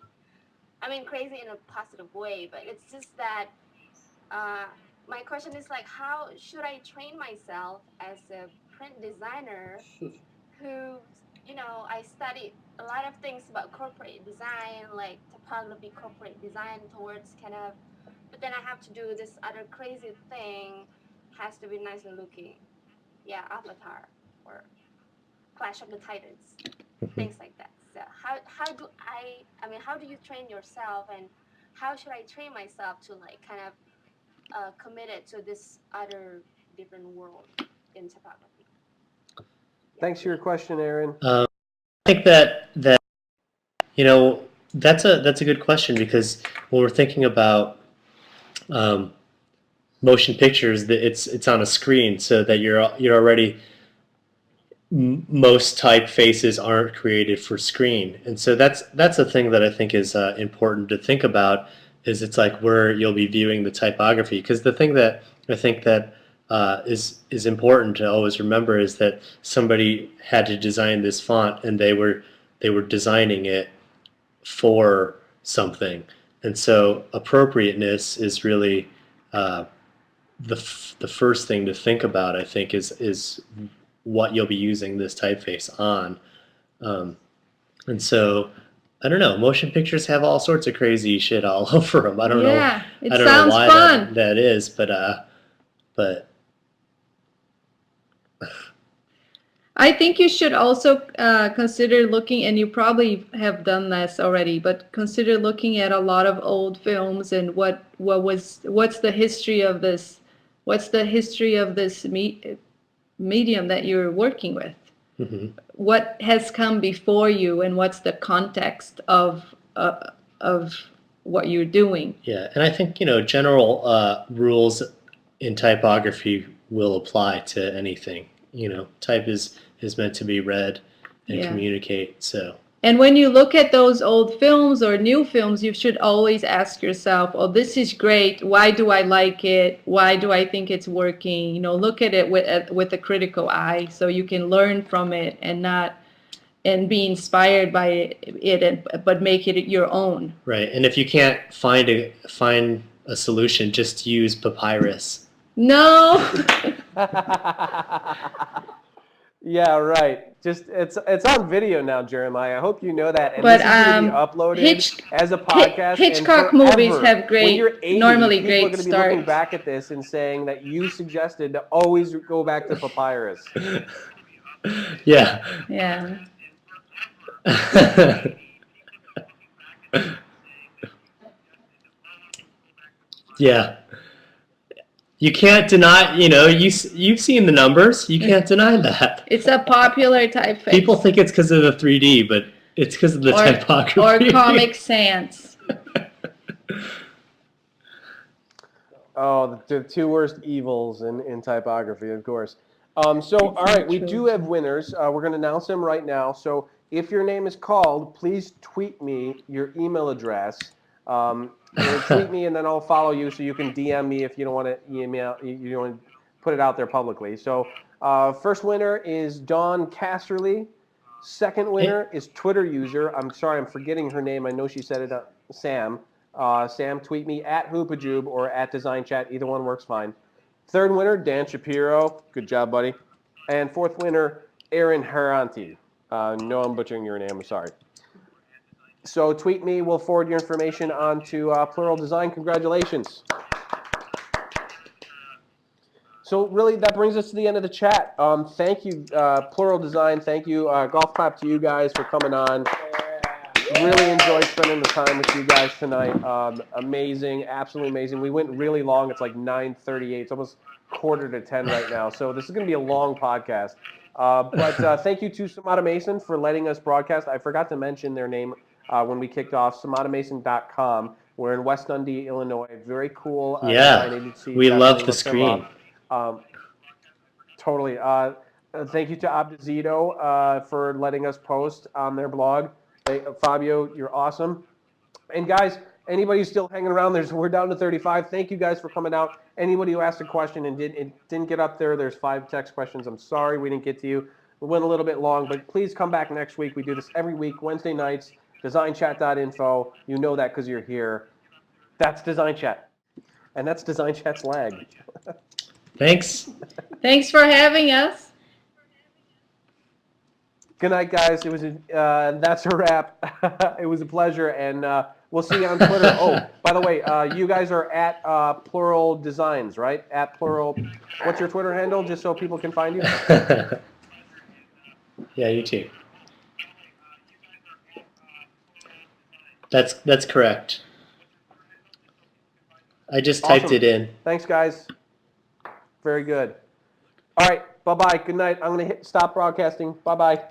I mean, crazy in a positive way, but it's just that my question is how should I train myself as a print designer who, I studied a lot of things about corporate design, like typography, corporate design towards but then I have to do this other crazy thing, has to be nice and looking. Yeah, Avatar or Clash of the Titans, things like that. So how do you train yourself, and how should I train myself to committed to this other different world in typography? Thanks for your question, Aaron. I think that that's a good question, because when we're thinking about motion pictures, that it's on a screen, so that you're already, most typefaces aren't created for screen, and so that's a thing that I think is important to think about. Is it's where you'll be viewing the typography, because the thing that I think that is important to always remember is that somebody had to design this font, and they were designing it for something, and so appropriateness is really the first thing to think about. I think is what you'll be using this typeface on, and so I don't know. Motion pictures have all sorts of crazy shit all over them. I don't know. Yeah, it I don't know sounds why fun. that is, but I think you should also consider looking, and you probably have done this already, but consider looking at a lot of old films and what's the history of this, medium that you're working with. mm-hmm. What has come before you, and what's the context of what you're doing. Yeah, and I think general rules in typography will apply to anything. Type is meant to be read and communicate. So. And when you look at those old films or new films, you should always ask yourself, "Oh, this is great. Why do I like it? Why do I think it's working?" Look at it with a critical eye, so you can learn from it and be inspired by it, but make it your own. Right, and if you can't find a solution, just use papyrus. No. Yeah, right. Just it's on video now, Jeremiah. I hope you know that. And But this is going to be uploaded as a podcast. Hitchcock and movies forever, have when you're 80, normally people are great going to be looking starts. back at this and saying that you suggested to always go back to papyrus. Yeah. Yeah. Yeah. You can't deny, you've seen the numbers. You can't deny that. It's a popular typeface. People think it's because of the 3D, but it's because of the typography. Or Comic Sans. Oh, the two worst evils in typography, of course. So, all right, we do have winners. We're going to announce them right now. So, if your name is called, please tweet me your email address. Tweet me, and then I'll follow you, so you can DM me if you don't want to email. You don't want to put it out there publicly. So, first winner is Dawn Casserly. Second winner is Twitter user. I'm sorry, I'm forgetting her name. I know she said it. Sam. Sam, tweet me at Hoopajube or at DesignChat. Either one works fine. Third winner, Dan Shapiro. Good job, buddy. And fourth winner, Aaron Haranti. No, I'm butchering your name. I'm sorry. So tweet me. We'll forward your information on to Plural Design. Congratulations. So really, that brings us to the end of the chat. Thank you, Plural Design. Thank you. Golf clap to you guys for coming on. Really enjoyed spending the time with you guys tonight. Amazing, absolutely amazing. We went really long. It's like 9:38. It's almost 9:45 right now. So this is going to be a long podcast. But thank you to Samata Mason for letting us broadcast. I forgot to mention their name when we kicked off, samatamason.com. We're in West Dundee, Illinois. Very cool design agency. We love the Look them screen. up. Totally. Thank you to Abdazito for letting us post on their blog. Hey, Fabio, you're awesome. And guys, anybody who's still hanging around, we're down to 35. Thank you guys for coming out. Anybody who asked a question and didn't get up there's 5 text questions. I'm sorry we didn't get to you. We went a little bit long, but please come back next week. We do this every week, Wednesday nights, designchat.info. You know that because you're here. That's Design Chat. And that's Design Chat's lag. Thanks. Thanks for having us. Good night, guys. It was that's a wrap. It was a pleasure, and we'll see you on Twitter. Oh, by the way, you guys are at Plural Designs, right? At Plural. What's your Twitter handle, just so people can find you? Yeah, you too. That's correct. I just typed it in. Thanks, guys. Very good. All right. Bye-bye. Good night. I'm going to hit stop broadcasting. Bye-bye.